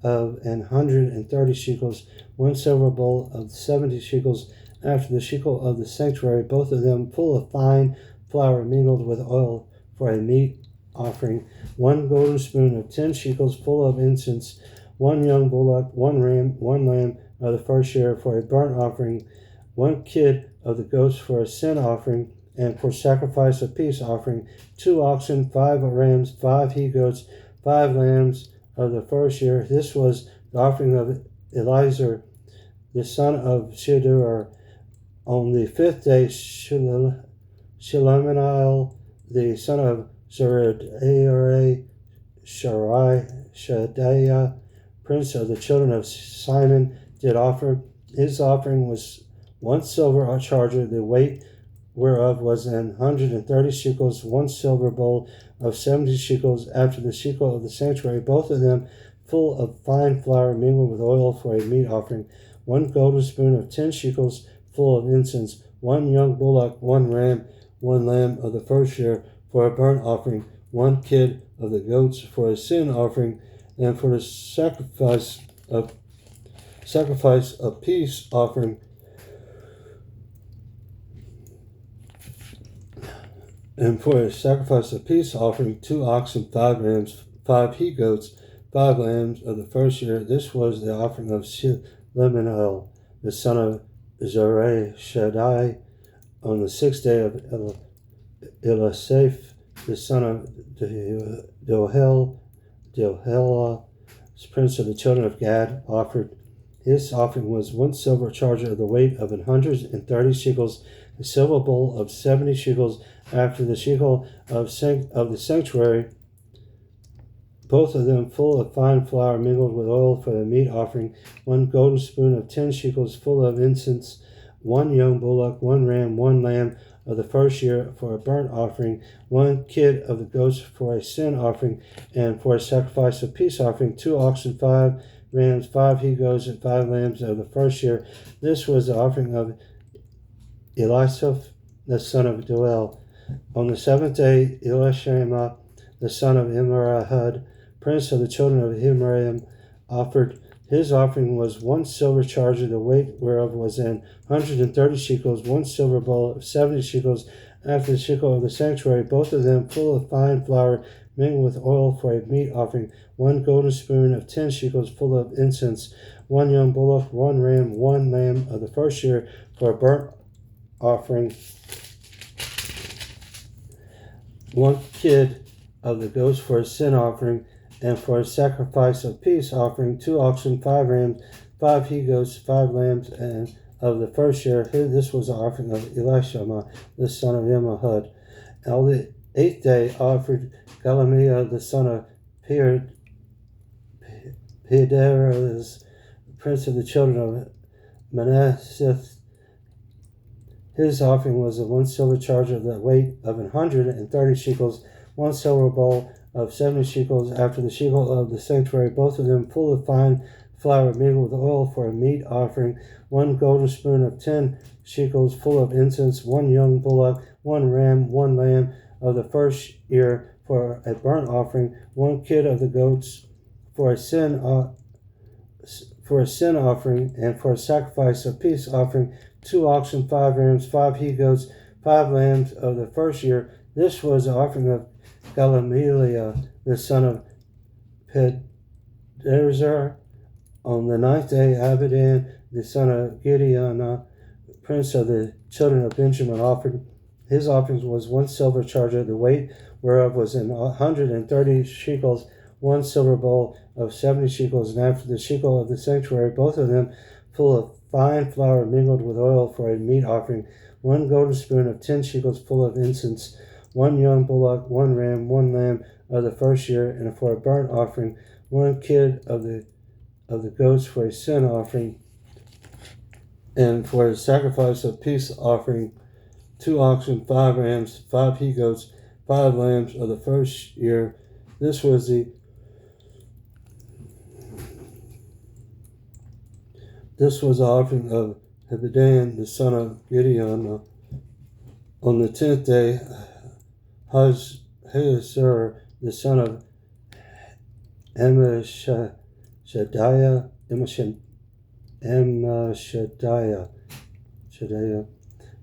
of 130 shekels, 1 silver bowl of 70 shekels, after the shekel of the sanctuary, both of them full of fine flour mingled with oil for a meat offering, 1 golden spoon of 10 shekels full of incense, 1 young bullock, 1 ram, 1 lamb of the first year for a burnt offering, 1 kid of the goats for a sin offering, and for sacrifice of peace offering, 2 oxen, 5 rams, 5 he-goats, 5 lambs of the first year. This was the offering of Eliezer, the son of Shedeur. On the 5th day, Shelomiel, the son of Zeradaiah, Shadiah, prince of the children of Simon, did offer. His offering was 1 silver charger, the weight whereof was 130 shekels, 1 silver bowl of 70 shekels, after the shekel of the sanctuary, both of them full of fine flour mingled with oil for a meat offering, 1 golden spoon of 10 shekels full of incense, 1 young bullock, 1 ram, 1 lamb of the first year for a burnt offering, 1 kid of the goats for a sin offering, and for the sacrifice of peace offering, and for a sacrifice of peace offering, 2 oxen, 5 rams, 5 he-goats, 5 lambs of the first year. This was the offering of Shelomiel, the son of Zeradaiah, on the 6th day of Elisaph, the son of Dohel, prince of the children of Gad, offered. His offering was 1 silver charger of the weight of 130 shekels, a silver bowl of 70 shekels, after the shekel of the sanctuary, both of them full of fine flour mingled with oil for the meat offering, 1 golden spoon of 10 shekels full of incense, 1 young bullock, 1 ram, 1 lamb of the first year for a burnt offering, 1 kid of the goats for a sin offering, and for a sacrifice of peace offering, 2 oxen, 5 rams, 5 he-goats, and 5 lambs of the first year. This was the offering of Elisaph, the son of Doel. On the 7th day, Elishama, the son of Ammirahud, prince of the children of Himraim, offered. His offering was 1 silver charger, the weight whereof was 130 shekels, 1 silver bowl of 70 shekels, after the shekel of the sanctuary, both of them full of fine flour mingled with oil for a meat offering, 1 golden spoon of 10 shekels full of incense, 1 young bullock, 1 ram, 1 lamb of the first year for a burnt offering, 1 kid of the goats for a sin offering, and for a sacrifice of peace offering, 2 oxen, 5 rams, 5 he-goats, 5 lambs, and of the first year. This was the offering of Elishama, the son of Ammihud. On the 8th day offered Galamiah, the son of Pedaiah, prince of the children of Manasseh. His offering was 1 silver charger of the weight of 130 shekels, 1 silver bowl of 70 shekels, after the shekel of the sanctuary, both of them full of fine flour mingled with oil for a meat offering, 1 golden spoon of 10 shekels full of incense, 1 young bullock, 1 ram, 1 lamb of the first year for a burnt offering, 1 kid of the goats for a sin offering, and for a sacrifice of peace offering, 2 oxen, 5 rams, 5 he-goats, 5 lambs of the first year. This was the offering of Galamiah, the son of Pedahzur. On the 9th day, Abidan, the son of Gideon, prince of the children of Benjamin, offered. His offering was 1 silver charger, the weight whereof was 130 shekels, 1 silver bowl of 70 shekels, and after the shekel of the sanctuary, both of them full of fine flour mingled with oil for a meat offering, 1 golden spoon of 10 shekels full of incense, 1 young bullock, 1 ram, 1 lamb of the first year, and for a burnt offering, 1 kid of the goats for a sin offering, and for a sacrifice of peace offering, 2 oxen, 5 rams, 5 he-goats, 5 lambs of the first year. This was the offering of Hebedan, the son of Gideon. On the 10th day, Hazur, the son of Amashadiah,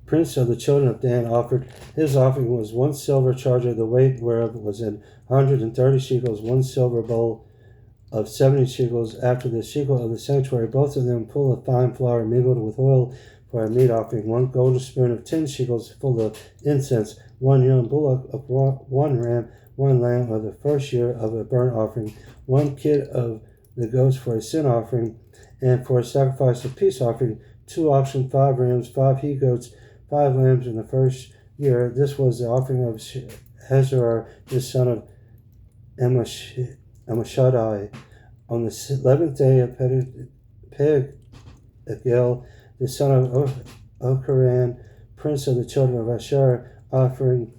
prince of the children of Dan, offered. His offering was 1 silver charger, the weight whereof was 130 shekels, 1 silver bowl of 70 shekels, after the shekel of the sanctuary, both of them full of fine flour mingled with oil for a meat offering, 1 golden spoon of 10 shekels full of incense, 1 young bullock of 1 ram, 1 lamb of the first year of a burnt offering, 1 kid of the goats for a sin offering, and for a sacrifice of peace offering, 2 oxen, 5 rams, 5 he goats, 5 lambs in the first year. This was the offering of Hazur, the son of Amashadai. On the 11th day of Pegel, the son of Ochran, prince of the children of Asher, offering.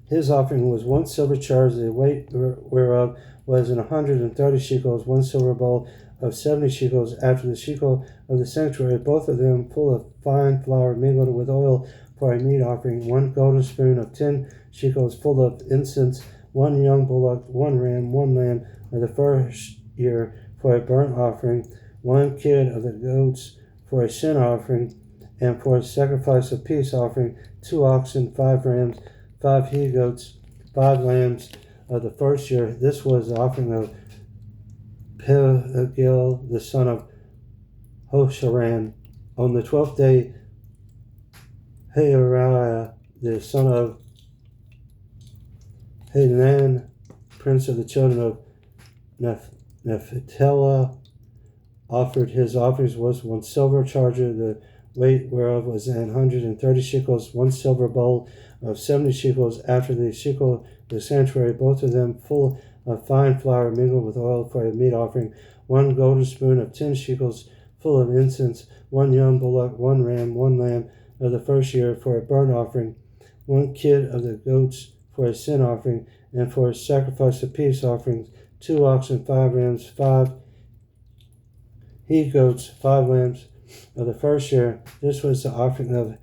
His offering was 1 silver charger, the weight whereof was 130 shekels, 1 silver bowl of 70 shekels, after the shekel of the sanctuary, both of them full of fine flour mingled with oil for a meat offering, 1 golden spoon of 10 shekels full of incense, 1 young bullock, 1 ram, 1 lamb of the first year for a burnt offering, 1 kid of the goats for a sin offering, and for a sacrifice of peace offering, 2 oxen, 5 rams, 5 he goats, 5 lambs of the first year. This was the offering of Pegel, the son of Hosharan. On the 12th day, Heariah, the son of Hanan, prince of the children of Nephthalah, offered. His offerings was 1 silver charger, the weight whereof was 130 shekels, 1 silver bowl of 70 shekels, after the shekel of the sanctuary, both of them full of fine flour mingled with oil for a meat offering, 1 golden spoon of 10 shekels full of incense, 1 young bullock, 1 ram, 1 lamb of the first year for a burnt offering, 1 kid of the goats for a sin offering, and for a sacrifice of peace offerings, 2 oxen, 5 rams, 5 he goats, 5 lambs of the first year. This was the offering of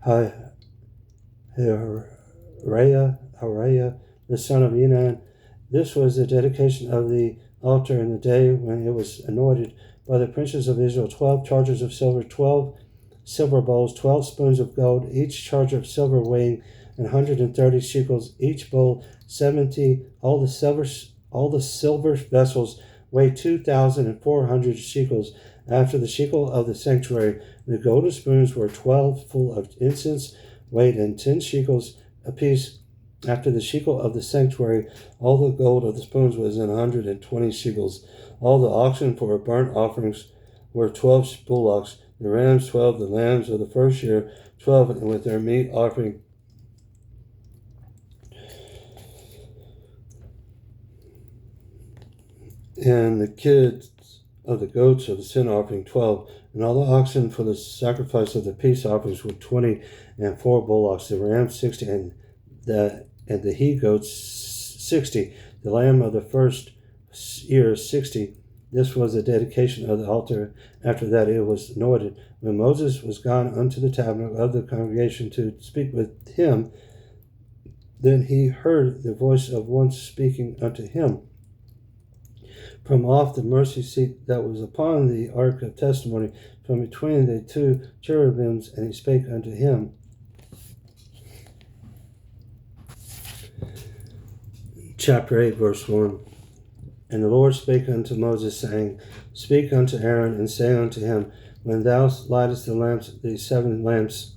Hariah, the son of Enan. This was the dedication of the altar in the day when it was anointed by the princes of Israel, 12 chargers of silver, 12 silver bowls, 12 spoons of gold, each charger of silver weighing 130 shekels, each bowl 70. All the silver vessels weigh 2,400 shekels. After the shekel of the sanctuary, the golden spoons were 12 full of incense, weighed in 10 shekels apiece. After the shekel of the sanctuary, all the gold of the spoons was 120 shekels. All the oxen for burnt offerings were 12 bullocks, the rams 12, the lambs of the first year 12, and with their meat offering. And the kids of the goats of the sin offering 12, and all the oxen for the sacrifice of the peace offerings were 20, and 4 bullocks, the rams 60, and the he goats 60, the lamb of the first year 60. This was the dedication of the altar. After that it was anointed. When Moses was gone unto the tabernacle of the congregation to speak with him, then he heard the voice of one speaking unto him from off the mercy seat that was upon the ark of testimony, from between the 2 cherubims, and he spake unto him. Chapter 8, verse 1. And the Lord spake unto Moses, saying, Speak unto Aaron, and say unto him, When thou lightest the lamps, the 7 lamps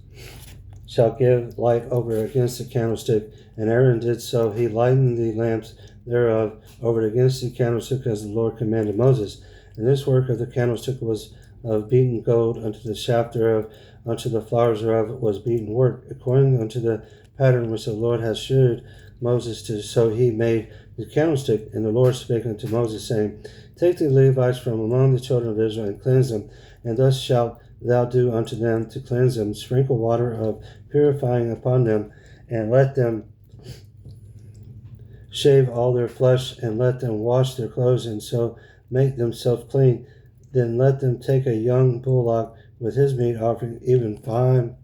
shall give light over against the candlestick. And Aaron did so. He lightened the lamps thereof over against the candlestick, as the Lord commanded Moses. And this work of the candlestick was of beaten gold, unto the shaft thereof, unto the flowers thereof was beaten work, according unto the pattern which the Lord hath shewed Moses to. So he made the candlestick. And the Lord spake unto Moses, saying, Take the Levites from among the children of Israel, and cleanse them, and thus shalt thou do unto them to cleanse them. Sprinkle water of purifying upon them, and let them shave all their flesh, and let them wash their clothes, and so make themselves clean. Then let them take a young bullock with his meat offering, even fine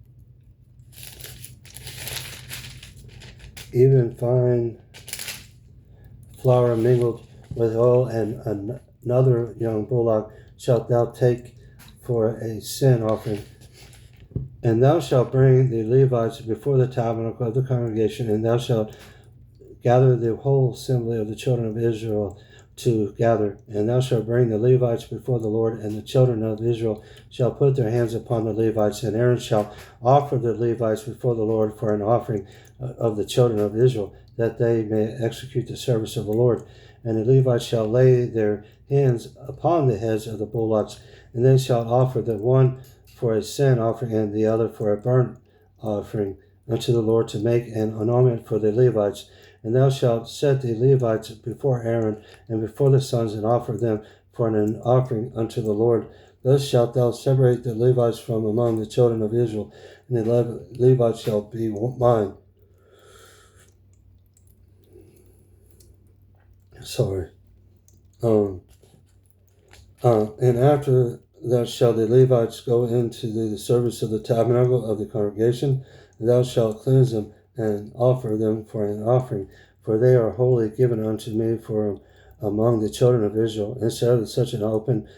flour mingled with oil, and another young bullock shalt thou take for a sin offering. And thou shalt bring the Levites before the tabernacle of the congregation, and thou shalt gather the whole assembly of the children of Israel to gather. And thou shalt bring the Levites before the Lord, and the children of Israel shall put their hands upon the Levites, and Aaron shall offer the Levites before the Lord for an offering of the children of Israel, that they may execute the service of the Lord. And the Levites shall lay their hands upon the heads of the bullocks, and they shall offer the one for a sin offering and the other for a burnt offering unto the Lord, to make an ornament for the Levites. And thou shalt set the Levites before Aaron and before the sons, and offer them for an offering unto the Lord. Thus shalt thou separate the Levites from among the children of Israel, and the Levites shall be mine. And after that shall the Levites go into the service of the tabernacle of the congregation, and thou shalt cleanse them and offer them for an offering, for they are wholly given unto me for among the children of Israel. Instead of such an open,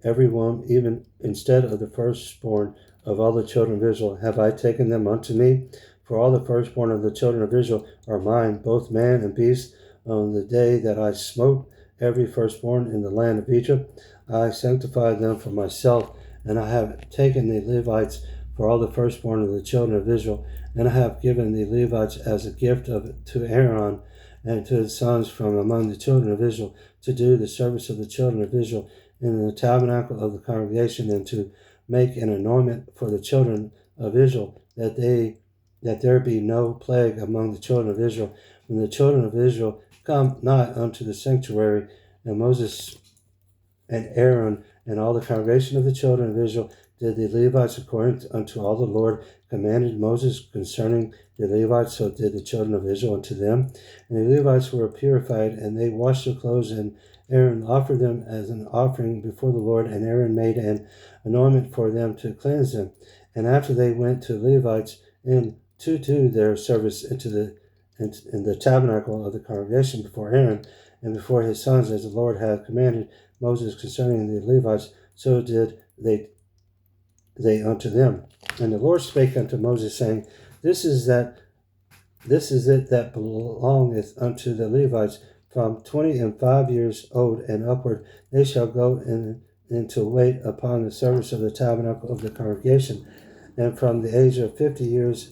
every one, even instead of the firstborn of all the children of Israel, have I taken them unto me. For all the firstborn of the children of Israel are mine, both man and beast. On the day that I smote every firstborn in the land of Egypt, I sanctified them for myself, and I have taken the Levites for all the firstborn of the children of Israel, and I have given the Levites as a gift to Aaron and to his sons from among the children of Israel, to do the service of the children of Israel in the tabernacle of the congregation, and to make an anointment for the children of Israel, that there be no plague among the children of Israel, when the children of Israel come not unto the sanctuary. And Moses and Aaron and all the congregation of the children of Israel did the Levites according unto all the Lord commanded Moses concerning the Levites, so did the children of Israel unto them. And the Levites were purified, and they washed their clothes, and Aaron offered them as an offering before the Lord, and Aaron made an anointment for them to cleanse them. And after they went to the Levites in to do their service in the tabernacle of the congregation before Aaron and before his sons, as the Lord had commanded Moses concerning the Levites, so did they unto them. And the Lord spake unto Moses, saying, This is it that belongeth unto the Levites, from 25 years old and upward. They shall go in to wait upon the service of the tabernacle of the congregation, and from the age of 50 years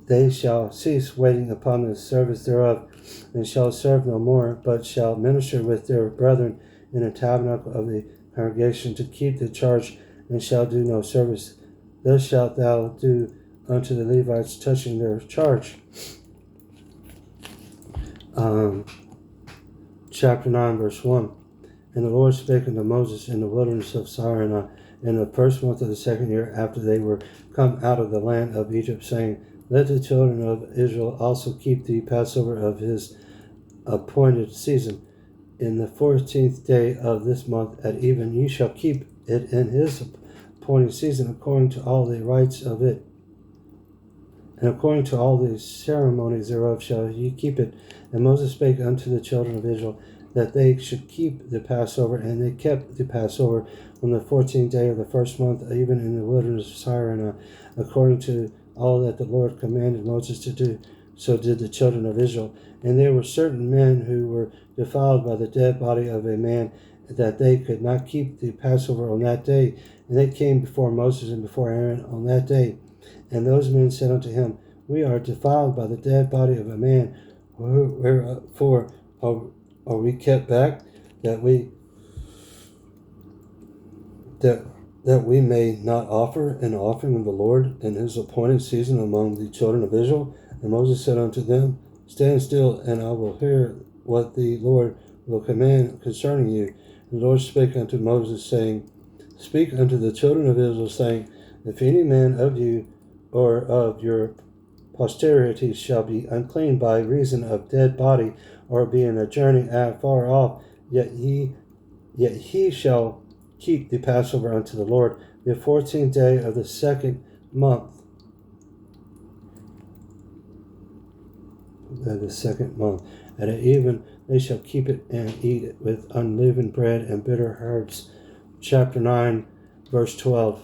they shall cease waiting upon the service thereof, and shall serve no more, but shall minister with their brethren in the tabernacle of the congregation to keep the charge, and shall do no service. Thus shalt thou do unto the Levites touching their charge. Chapter 9, verse 1. And the Lord spake unto Moses in the wilderness of Sinai in the first month of the second year after they were come out of the land of Egypt, saying, Let the children of Israel also keep the Passover of his appointed season. In the 14th day of this month at even ye shall keep it in his appointed season, according to all the rites of it, and according to all the ceremonies thereof shall ye keep it. And Moses spake unto the children of Israel that they should keep the Passover, and they kept the Passover on the 14th day of the first month, even in the wilderness of Sinai, according to all that the Lord commanded Moses to do. So did the children of Israel. And there were certain men who were defiled by the dead body of a man, that they could not keep the Passover on that day. And they came before Moses and before Aaron on that day. And those men said unto him, We are defiled by the dead body of a man. Wherefore are we kept back, that we may not offer an offering of the Lord in his appointed season among the children of Israel? And Moses said unto them, Stand still, and I will hear what the Lord will command concerning you. And the Lord spake unto Moses, saying, Speak unto the children of Israel, saying, If any man of you or of your posterity shall be unclean by reason of dead body, or be in a journey far off, yet he shall keep the Passover unto the Lord the 14th day of the second month. At even they shall keep it and eat it with unleavened bread and bitter herbs. Chapter 9, verse 12.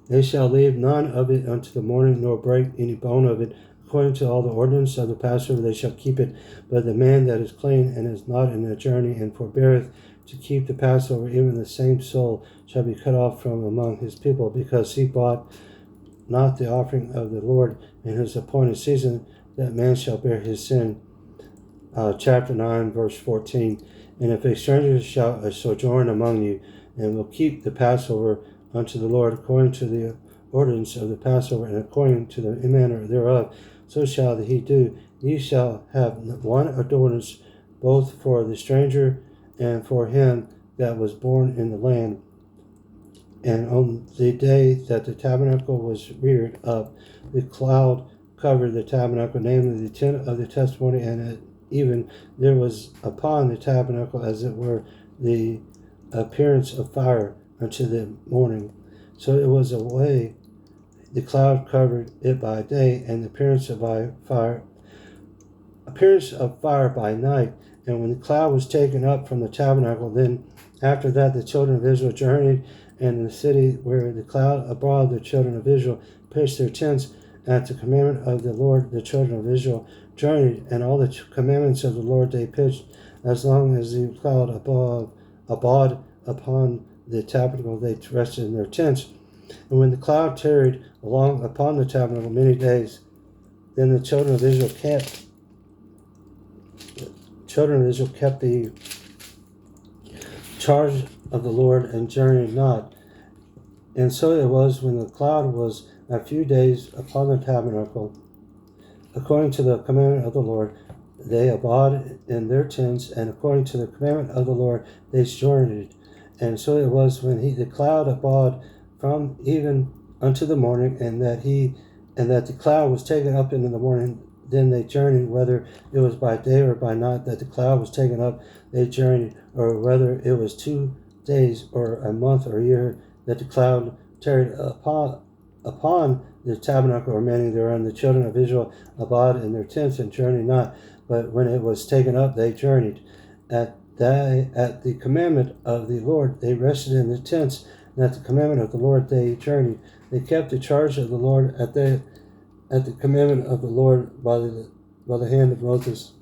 They shall leave none of it unto the morning, nor break any bone of it. According to all the ordinance of the Passover, they shall keep it. But the man that is clean and is not in a journey, and forbeareth to keep the Passover, even the same soul shall be cut off from among his people, because he brought not the offering of the Lord in his appointed season, that man shall bear his sin. Chapter 9, verse 14. And if a stranger shall sojourn among you, and will keep the Passover unto the Lord according to the ordinance of the Passover, and according to the manner thereof, so shall he do. Ye shall have one ordinance, both for the stranger and for him that was born in the land. And on the day that the tabernacle was reared up, the cloud covered the tabernacle, namely the tent of the testimony, and even there was upon the tabernacle, as it were, the appearance of fire unto the morning. So it was a way the cloud covered it by day, and the appearance of fire by night. And when the cloud was taken up from the tabernacle, then after that the children of Israel journeyed, and in the city where the cloud abode, the children of Israel pitched their tents. At the commandment of the Lord, the children of Israel journeyed, and all the commandments of the Lord they pitched, as long as the cloud abode upon the tabernacle, they rested in their tents. And when the cloud tarried along upon the tabernacle many days, then the children of Israel kept the charge of the Lord, and journeyed not. And so it was, when the cloud was a few days upon the tabernacle, according to the commandment of the Lord, they abode in their tents, and according to the commandment of the Lord, they journeyed. And so it was, when the cloud abode from even unto the morning, and that the cloud was taken up into the morning, then they journeyed, whether it was by day or by night that the cloud was taken up, they journeyed, or whether it was 2 days or a month or a year that the cloud tarried upon the tabernacle remaining therein. The children of Israel abode in their tents and journeyed not, but when it was taken up, they journeyed. At the commandment of the Lord, they rested in the tents, and at the commandment of the Lord, they journeyed. They kept the charge of the Lord at the commandment of the Lord by the hand of Moses.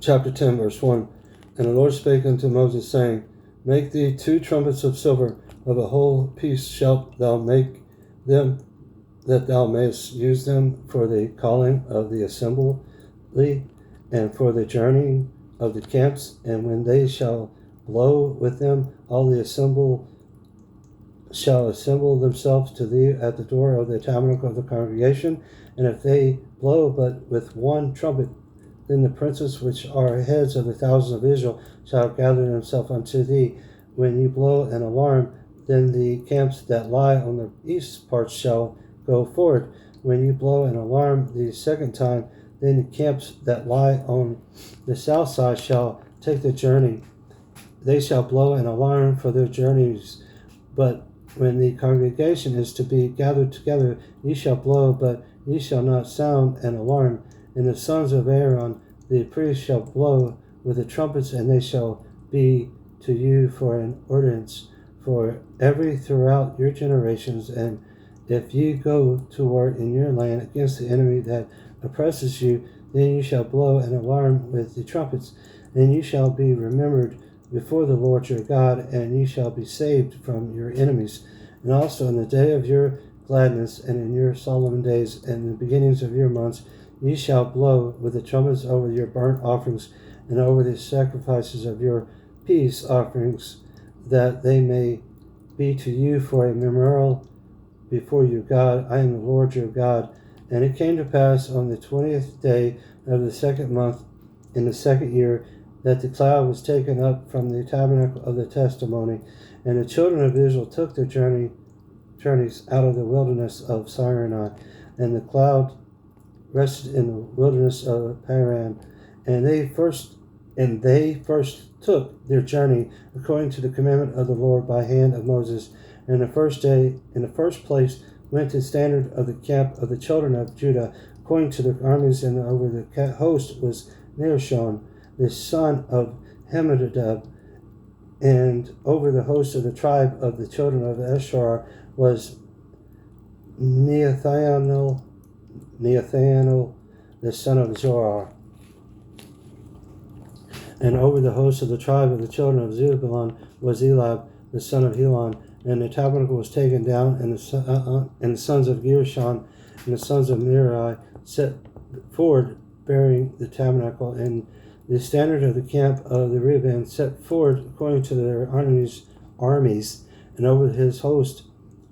Chapter 10, verse 1. And the Lord spake unto Moses, saying, Make thee 2 trumpets of silver, of a whole piece shalt thou make them, that thou mayest use them for the calling of the assembly, and for the journeying of the camps. And when they shall blow with them, all the assemble shall assemble themselves to thee at the door of the tabernacle of the congregation. And if they blow but with one trumpet, then the princes which are heads of the thousands of Israel shall gather themselves unto thee. When you blow an alarm, then the camps that lie on the east part shall go forward. When you blow an alarm the second time, then the camps that lie on the south side shall take the journey. They shall blow an alarm for their journeys. But when the congregation is to be gathered together, ye shall blow, but ye shall not sound an alarm. And the sons of Aaron, the priests, shall blow with the trumpets, and they shall be to you for an ordinance for ever throughout your generations. And if ye go to war in your land against the enemy that oppresses you, then you shall blow an alarm with the trumpets, and you shall be remembered before the Lord your God, and ye shall be saved from your enemies. And also in the day of your gladness, and in your solemn days, and in the beginnings of your months, ye shall blow with the trumpets over your burnt offerings, and over the sacrifices of your peace offerings, that they may be to you for a memorial before your God. I am the Lord your God. And it came to pass on the 20th day of the second month, in the second year, that the cloud was taken up from the tabernacle of the testimony. And the children of Israel took their journeys out of the wilderness of Sinai. And the cloud rested in the wilderness of Paran, and they first took their journey according to the commandment of the Lord by hand of Moses. And the first place went the standard of the camp of the children of Judah according to their armies, and over the host was Nahshon, the son of Hammedatha, and over the host of the tribe of the children of Asher was Neathanael, the son of Zorah. And over the host of the tribe of the children of Zebulun was Eliab, the son of Helon. And the tabernacle was taken down, and the sons of Gershon and the sons of Merari set forward bearing the tabernacle. And the standard of the camp of the Reuben set forward according to their armies. And over his host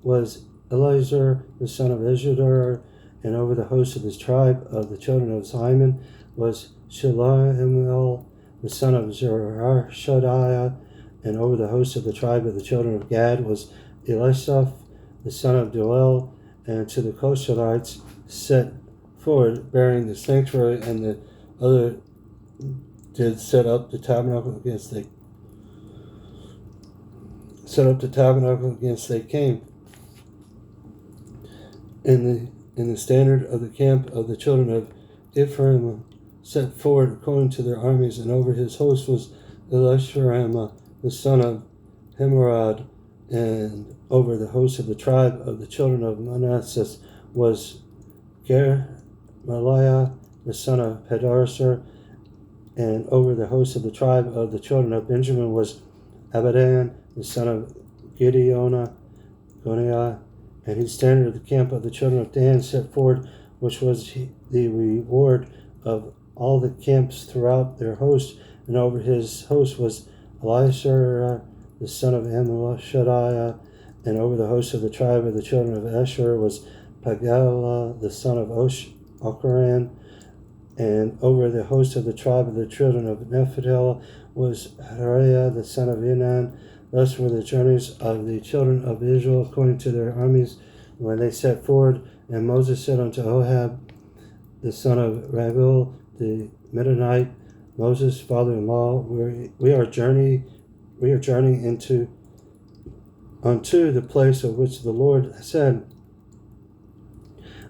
was Eleazar, the son of Izhar. And over the host of the tribe of the children of Simon was Shelomiel, the son of Zerashadiah. And over the host of the tribe of the children of Gad was Elisaph, the son of Deuel. And to the Kosharites set forward bearing the sanctuary, and the other did set up the tabernacle against they came. In the standard of the camp of the children of Ephraim set forward according to their armies, and over his host was Elishama, the son of Hemerod. And over the host of the tribe of the children of Manasseh was Gemaliah, the son of Pedahsur. And over the host of the tribe of the children of Benjamin was Abidan, the son of Goniah. And his standard of the camp of the children of Dan set forward, which was the reward of all the camps throughout their host. And over his host was Elisha, the son of Ammishaddai. And over the host of the tribe of the children of Asher was Pagilah, the son of Ochran. And over the host of the tribe of the children of Naphtali was Hariah, the son of Enan. Thus were the journeys of the children of Israel according to their armies when they set forward. And Moses said unto Ohab, the son of Raguel, the Midianite, Moses' father-in-law, we are journeying unto the place of which the Lord said,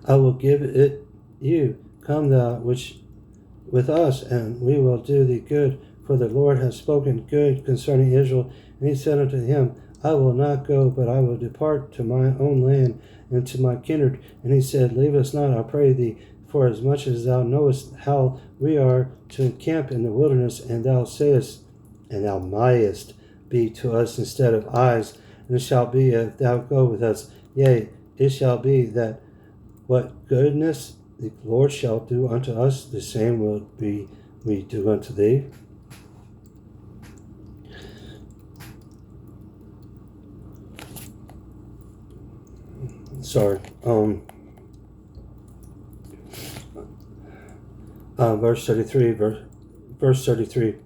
I will give it you. Come thou with us, and we will do thee good. For the Lord has spoken good concerning Israel. And he said unto him, I will not go, but I will depart to my own land and to my kindred. And he said, Leave us not, I pray thee, for as much as thou knowest how we are to encamp in the wilderness, and thou sayest, and thou mayest be to us instead of eyes. And it shall be, if thou go with us, yea, it shall be that what goodness the Lord shall do unto us, the same will be we do unto thee. Verse 33.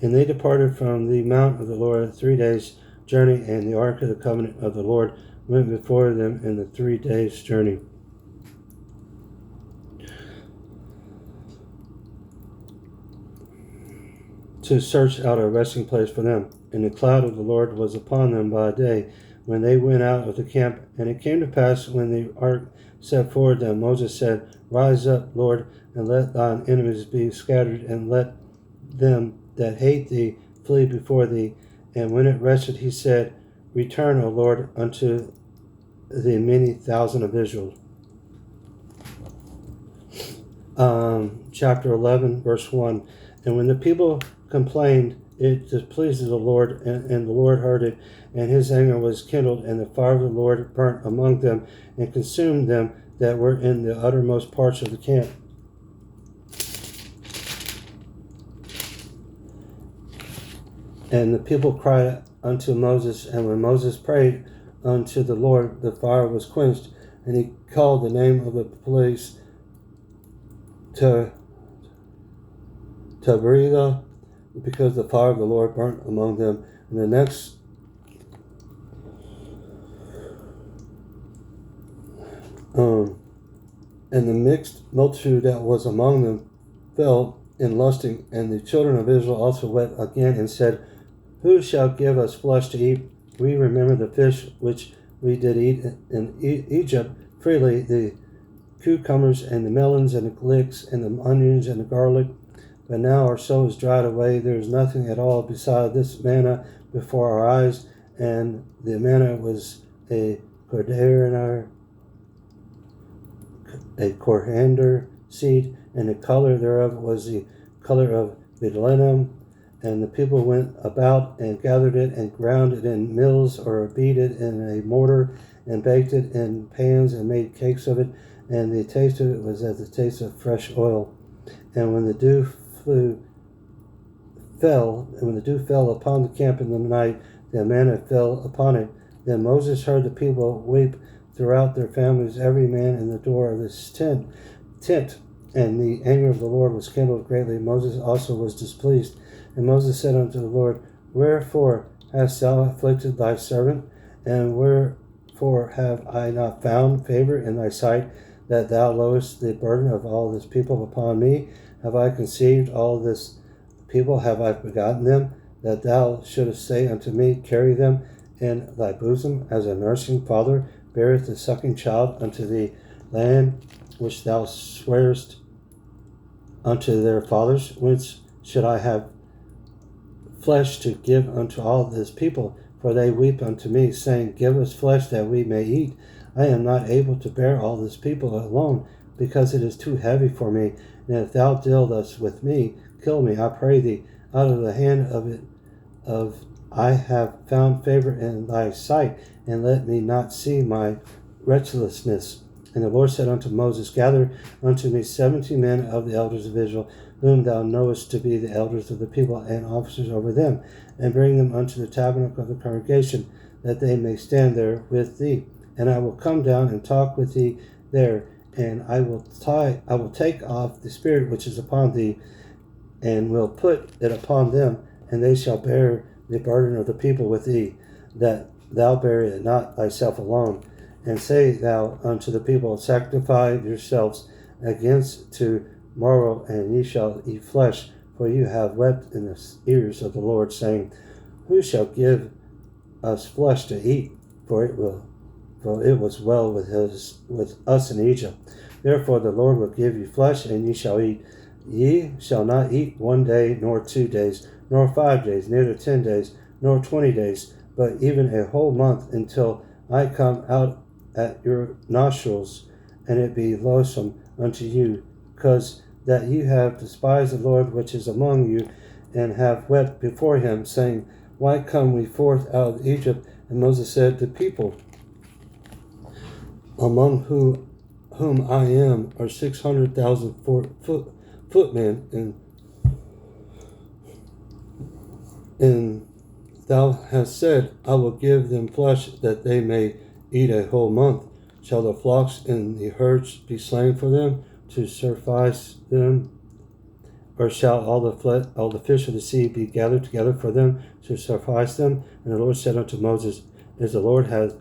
And they departed from the mount of the Lord 3 days' journey, and the ark of the covenant of the Lord went before them in the 3 days' journey. To search out a resting place for them. And the cloud of the Lord was upon them by day when they went out of the camp. And it came to pass, when the ark set forward them, Moses said, Rise up, Lord, and let thine enemies be scattered, and let them that hate thee flee before thee. And when it rested, he said, Return, O Lord, unto the many thousand of Israel. Chapter 11, verse 1. And when the people complained, it displeased the Lord, and the Lord heard it, and his anger was kindled, and the fire of the Lord burnt among them, and consumed them that were in the uttermost parts of the camp. And the people cried unto Moses, and when Moses prayed unto the Lord, the fire was quenched, and he called the name of the place Taberah, because the fire of the Lord burnt among them. And the next And the mixed multitude that was among them fell in lusting, and the children of Israel also wept again and said, Who shall give us flesh to eat? We remember the fish which we did eat in Egypt freely, the cucumbers and the melons and the leeks and the onions and the garlic. But now our soul is dried away. There is nothing at all beside this manna before our eyes. And the manna was a coriander seed, and the color thereof was the color of bdellium. And the people went about and gathered it and ground it in mills, or beat it in a mortar, and baked it in pans and made cakes of it. And the taste of it was as the taste of fresh oil. And when the dew fell upon the camp in the night, the manna fell upon it. Then Moses heard the people weep throughout their families, every man in the door of his tent. And the anger of the Lord was kindled greatly. Moses also was displeased. And Moses said unto the Lord, Wherefore hast thou afflicted thy servant? And wherefore have I not found favor in thy sight, that thou lowest the burden of all this people upon me? Have I conceived all this people? Have I begotten them? That thou shouldest say unto me, Carry them in thy bosom, as a nursing father beareth the sucking child unto the land which thou swearest unto their fathers. Whence should I have flesh to give unto all this people? For they weep unto me, saying, Give us flesh that we may eat. I am not able to bear all this people alone, because it is too heavy for me. And if thou deal thus with me, kill me, I pray thee, out of the hand of I have found favor in thy sight, and let me not see my wretchedness. And the Lord said unto Moses, Gather unto me 70 men of the elders of Israel, whom thou knowest to be the elders of the people and officers over them, and bring them unto the tabernacle of the congregation, that they may stand there with thee. And I will come down and talk with thee there, and I will take off the spirit which is upon thee, and will put it upon them, and they shall bear the burden of the people with thee, that thou bear it not thyself alone. And say thou unto the people, Sanctify yourselves against to morrow, and ye shall eat flesh, for you have wept in the ears of the Lord, saying, Who shall give us flesh to eat? For it was well with us in Egypt. Therefore the Lord will give you flesh, and ye shall eat. Ye shall not eat 1 day, nor 2 days, nor 5 days, neither 10 days, nor 20 days, but even a whole month, until I come out at your nostrils, and it be loathsome unto you, because that you have despised the Lord which is among you, and have wept before him, saying, Why come we forth out of Egypt? And Moses said, The people among whom I am are 600,000 footmen, and thou hast said, I will give them flesh that they may eat a whole month. Shall the flocks and the herds be slain for them to suffice them? Or shall all the fish of the sea be gathered together for them to suffice them? And the Lord said unto Moses, As the Lord hath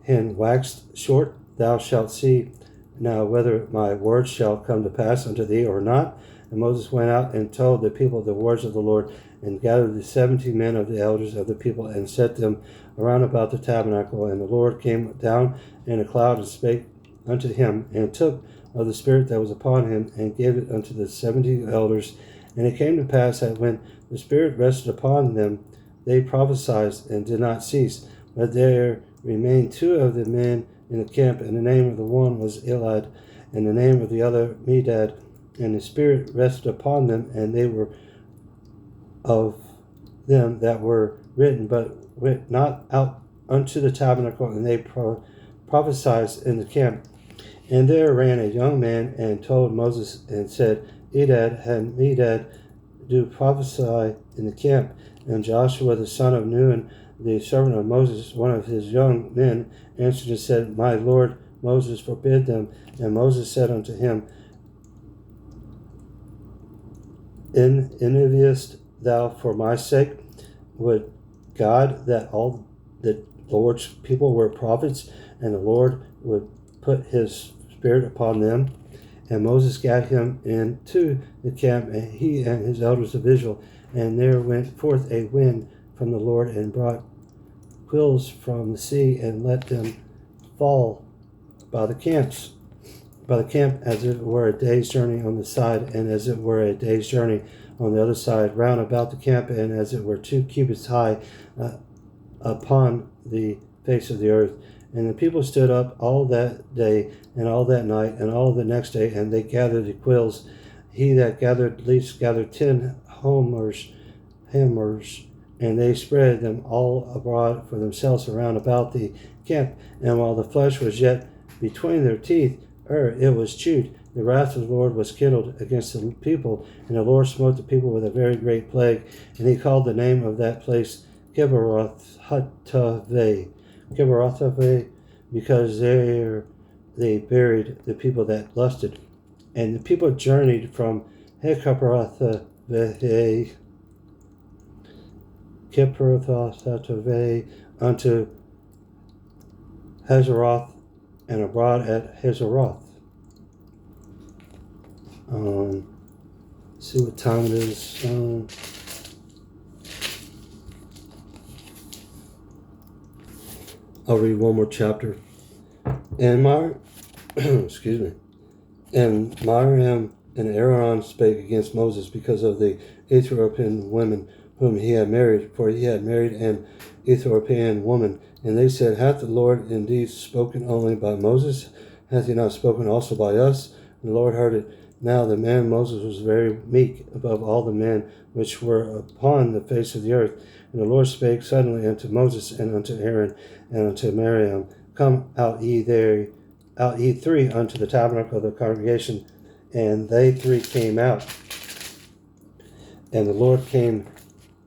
waxed short, thou shalt see now whether my words shall come to pass unto thee or not. And Moses went out and told the people the words of the Lord, and gathered the 70 men of the elders of the people, and set them around about the tabernacle. And the Lord came down in a cloud and spake unto him, and took of the spirit that was upon him, and gave it unto the 70 elders. And it came to pass that when the spirit rested upon them, they prophesied and did not cease. But there remained 2 of the men in the camp, and the name of the one was Elad, and the name of the other Medad. And the spirit rested upon them, and they were of them that were written, but went not out unto the tabernacle, and they prophesied in the camp. And there ran a young man and told Moses, and said, Edad and Medad do prophesy in the camp. And Joshua the son of Nun, the servant of Moses, one of his young men, answered and said, My lord Moses forbid them. And Moses said unto him, Enviest thou for my sake? Would God that all the Lord's people were prophets, and the Lord would put his Spirit upon them. And Moses gat him into the camp, and he and his elders of Israel. And there went forth a wind from the Lord, and brought quills from the sea, and let them fall by the camp, as it were a day's journey on the side, and as it were a day's journey on the other side, round about the camp, and as it were 2 cubits high upon the face of the earth. And the people stood up all that day, and all that night, and all the next day, and they gathered the quills. He that gathered least gathered 10 hammers, and they spread them all abroad for themselves around about the camp. And while the flesh was yet between their teeth, ere it was chewed, the wrath of the Lord was kindled against the people, and the Lord smote the people with a very great plague. And he called the name of that place Kibroth-Hattaavah, because there they buried the people that lusted. And the people journeyed from Kibroth-Hattaavah unto Hazeroth, and abroad at Hazeroth. See what time it is. I'll read one more chapter. And And Miriam and Aaron spake against Moses because of the Ethiopian women whom he had married, for he had married an Ethiopian woman. And they said, Hath the Lord indeed spoken only by Moses? Hath he not spoken also by us? And the Lord heard it. Now the man Moses was very meek above all the men which were upon the face of the earth. And the Lord spake suddenly unto Moses and unto Aaron and unto Miriam, Come out ye three unto the tabernacle of the congregation. And they three came out. And the Lord came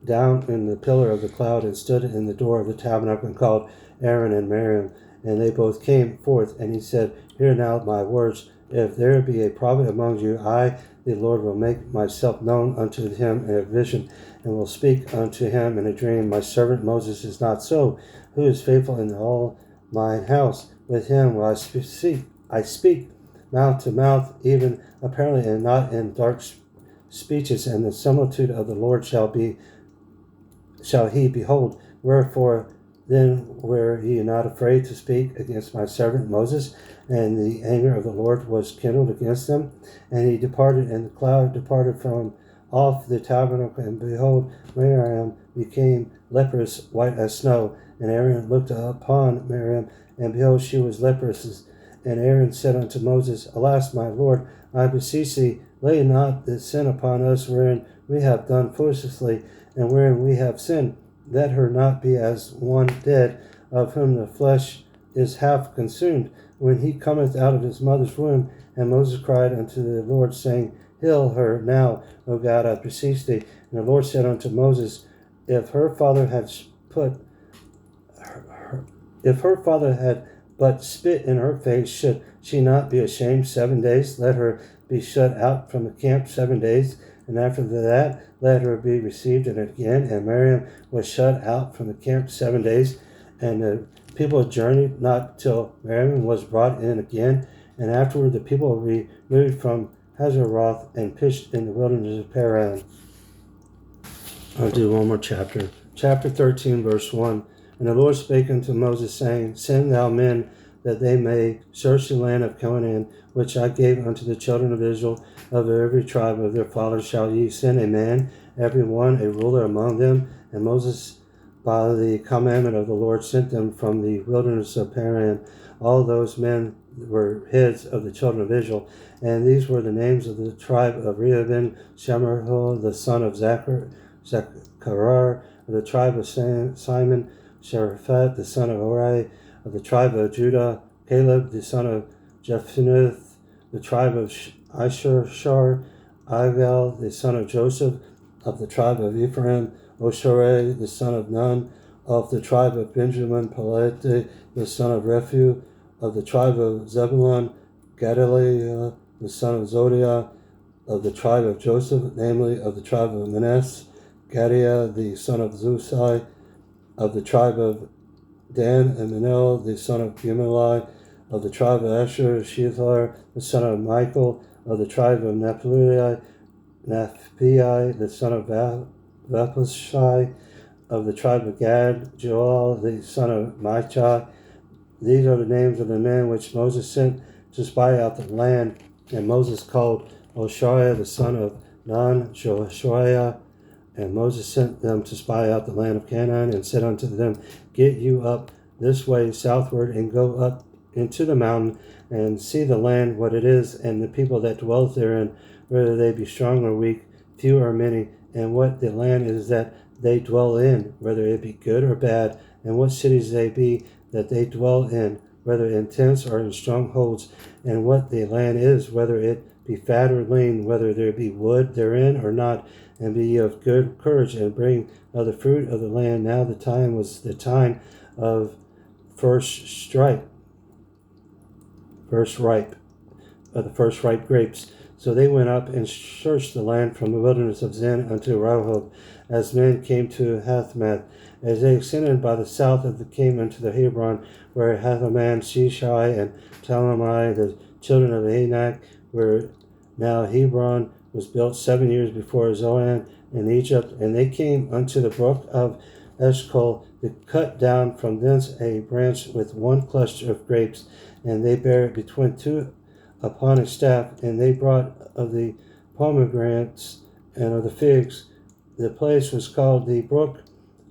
down in the pillar of the cloud, and stood in the door of the tabernacle, and called Aaron and Miriam. And they both came forth, and he said, Hear now my words. If there be a prophet among you, I, the Lord, will make myself known unto him in a vision, and will speak unto him in a dream. My servant Moses is not so, who is faithful in all mine house. With him will I speak mouth to mouth, even apparently, and not in dark speeches. And the similitude of the Lord shall he behold. Wherefore then were ye not afraid to speak against my servant Moses? And the anger of the Lord was kindled against them. And he departed, and the cloud departed from off the tabernacle. And behold, Miriam became leprous, white as snow. And Aaron looked upon Miriam, and behold, she was leprous. And Aaron said unto Moses, Alas, my Lord, I beseech thee, lay not this sin upon us, wherein we have done foolishly, and wherein we have sinned. Let her not be as one dead, of whom the flesh is half consumed, when he cometh out of his mother's womb. And Moses cried unto the Lord, saying, Heal her now, O God, I beseech thee. And the Lord said unto Moses, If her father had but spit in her face, should she not be ashamed 7 days? Let her be shut out from the camp 7 days, and after that let her be received in it again. And Miriam was shut out from the camp 7 days, and the people journeyed not till Miriam was brought in again. And afterward the people removed from Hazeroth and pitched in the wilderness of Paran. I'll do one more chapter. Chapter 13, verse 1. And the Lord spake unto Moses, saying, Send thou men, that they may search the land of Canaan, which I gave unto the children of Israel. Of every tribe of their fathers shall ye send a man, every one a ruler among them. And Moses, by the commandment of the Lord, sent them from the wilderness of Paran. All those men were heads of the children of Israel. And these were the names of the tribe of Reuben: Shemuel, the son of Zechariah; of the tribe of Simon, Sheraphat, the son of Hori; of the tribe of Judah, Caleb, the son of Jephunneh; the tribe of Issachar, Igal, the son of Joseph; of the tribe of Ephraim, Oshere, the son of Nun; of the tribe of Benjamin, Peleti, the son of Rephu; of the tribe of Zebulun, Gedaliah, the son of Zodiah; of the tribe of Joseph, namely of the tribe of Manasseh, Gadiah, the son of Zusai; of the tribe of Dan, and Manel, the son of Gemali; of the tribe of Asher, Sheethar, the son of Michael, of the tribe of Naphtali, the son of Vaphashai, of the tribe of Gad, Joel, the son of Machai. These are the names of the men which Moses sent to spy out the land. And Moses called Hoshea, the son of Nun, Joshua, and Moses sent them to spy out the land of Canaan, and said unto them, Get you up this way southward, and go up into the mountain, and see the land what it is, and the people that dwell therein, whether they be strong or weak, few or many, and what the land is that they dwell in, whether it be good or bad, and what cities they be that they dwell in, whether in tents or in strongholds, and what the land is, whether it be fat or lean, whether there be wood therein or not, and be of good courage, and bring of the fruit of the land. Now the time was the time of first ripe grapes. So they went up and searched the land from the wilderness of Zin unto Rehob, as men came to Hathmath. As they ascended by the south of the came unto the Hebron, where Hathaman, Sheshai, and Talmai, the children of Anak, where now Hebron was built 7 years before Zoan in Egypt. And they came unto the brook of Eshcol, to cut down from thence a branch with one cluster of grapes, and they bare it between two upon a staff, and they brought of the pomegranates and of the figs. The place was called the brook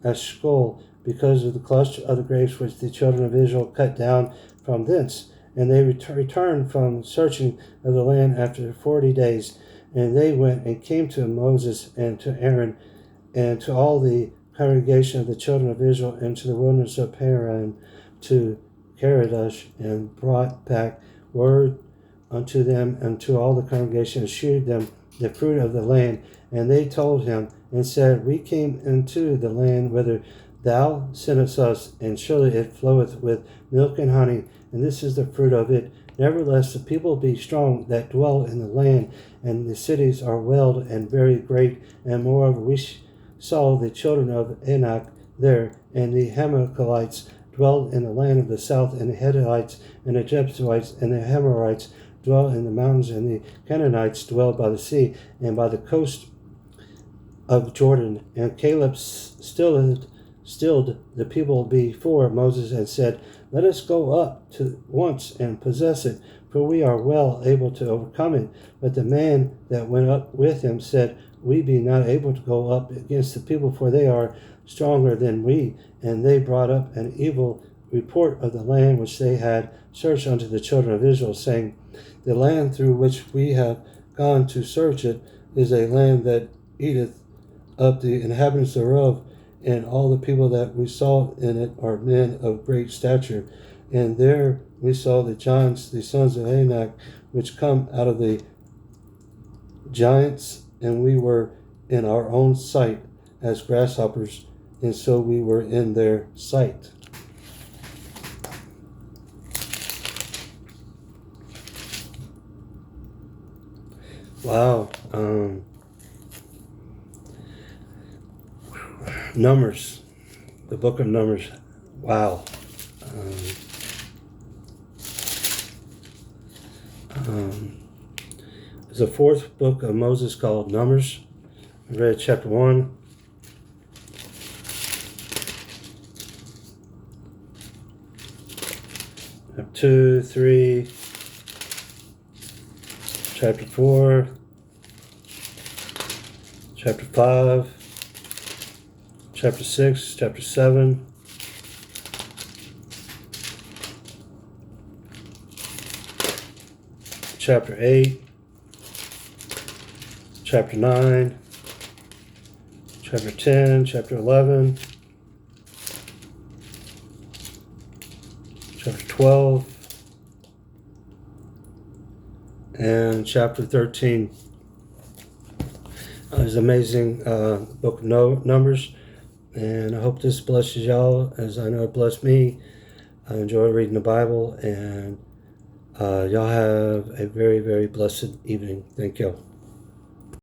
Eshcol, because of the cluster of the grapes which the children of Israel cut down from thence. And they returned from searching of the land after 40 days. And they went and came to Moses and to Aaron and to all the congregation of the children of Israel into the wilderness of Paran to Kadesh, and brought back word unto them and to all the congregation, and shewed them the fruit of the land. And they told him and said, We came into the land whither thou sentest us, and surely it floweth with milk and honey, and this is the fruit of it. Nevertheless, the people be strong that dwell in the land, and the cities are walled and very great. And moreover, we saw the children of Anak there, and the Amalekites dwell in the land of the south, and the Hittites, and the Jebusites, and the Amorites dwell in the mountains, and the Canaanites dwell by the sea, and by the coast of Jordan. And Caleb stilled the people before Moses, and said, Let us go up to once and possess it, for we are well able to overcome it. But the man that went up with him said, We be not able to go up against the people, for they are stronger than we. And they brought up an evil report of the land which they had searched unto the children of Israel, saying, The land through which we have gone to search it is a land that eateth up the inhabitants thereof, and all the people that we saw in it are men of great stature. And there we saw the giants, the sons of Anak, which come out of the giants, and we were in our own sight as grasshoppers, and so we were in their sight. Wow. Numbers, the book of Numbers. Wow. There's a fourth book of Moses called Numbers. I read chapter 1. Chapter 2, 3. Chapter 4. Chapter 5. Chapter 6, chapter 7, chapter 8, chapter 9, chapter 10, chapter 11, chapter 12, and chapter 13. It's an amazing book of Numbers. And I hope this blesses y'all, as I know it blessed me. I enjoy reading the Bible, and y'all have a very, very blessed evening. Thank you.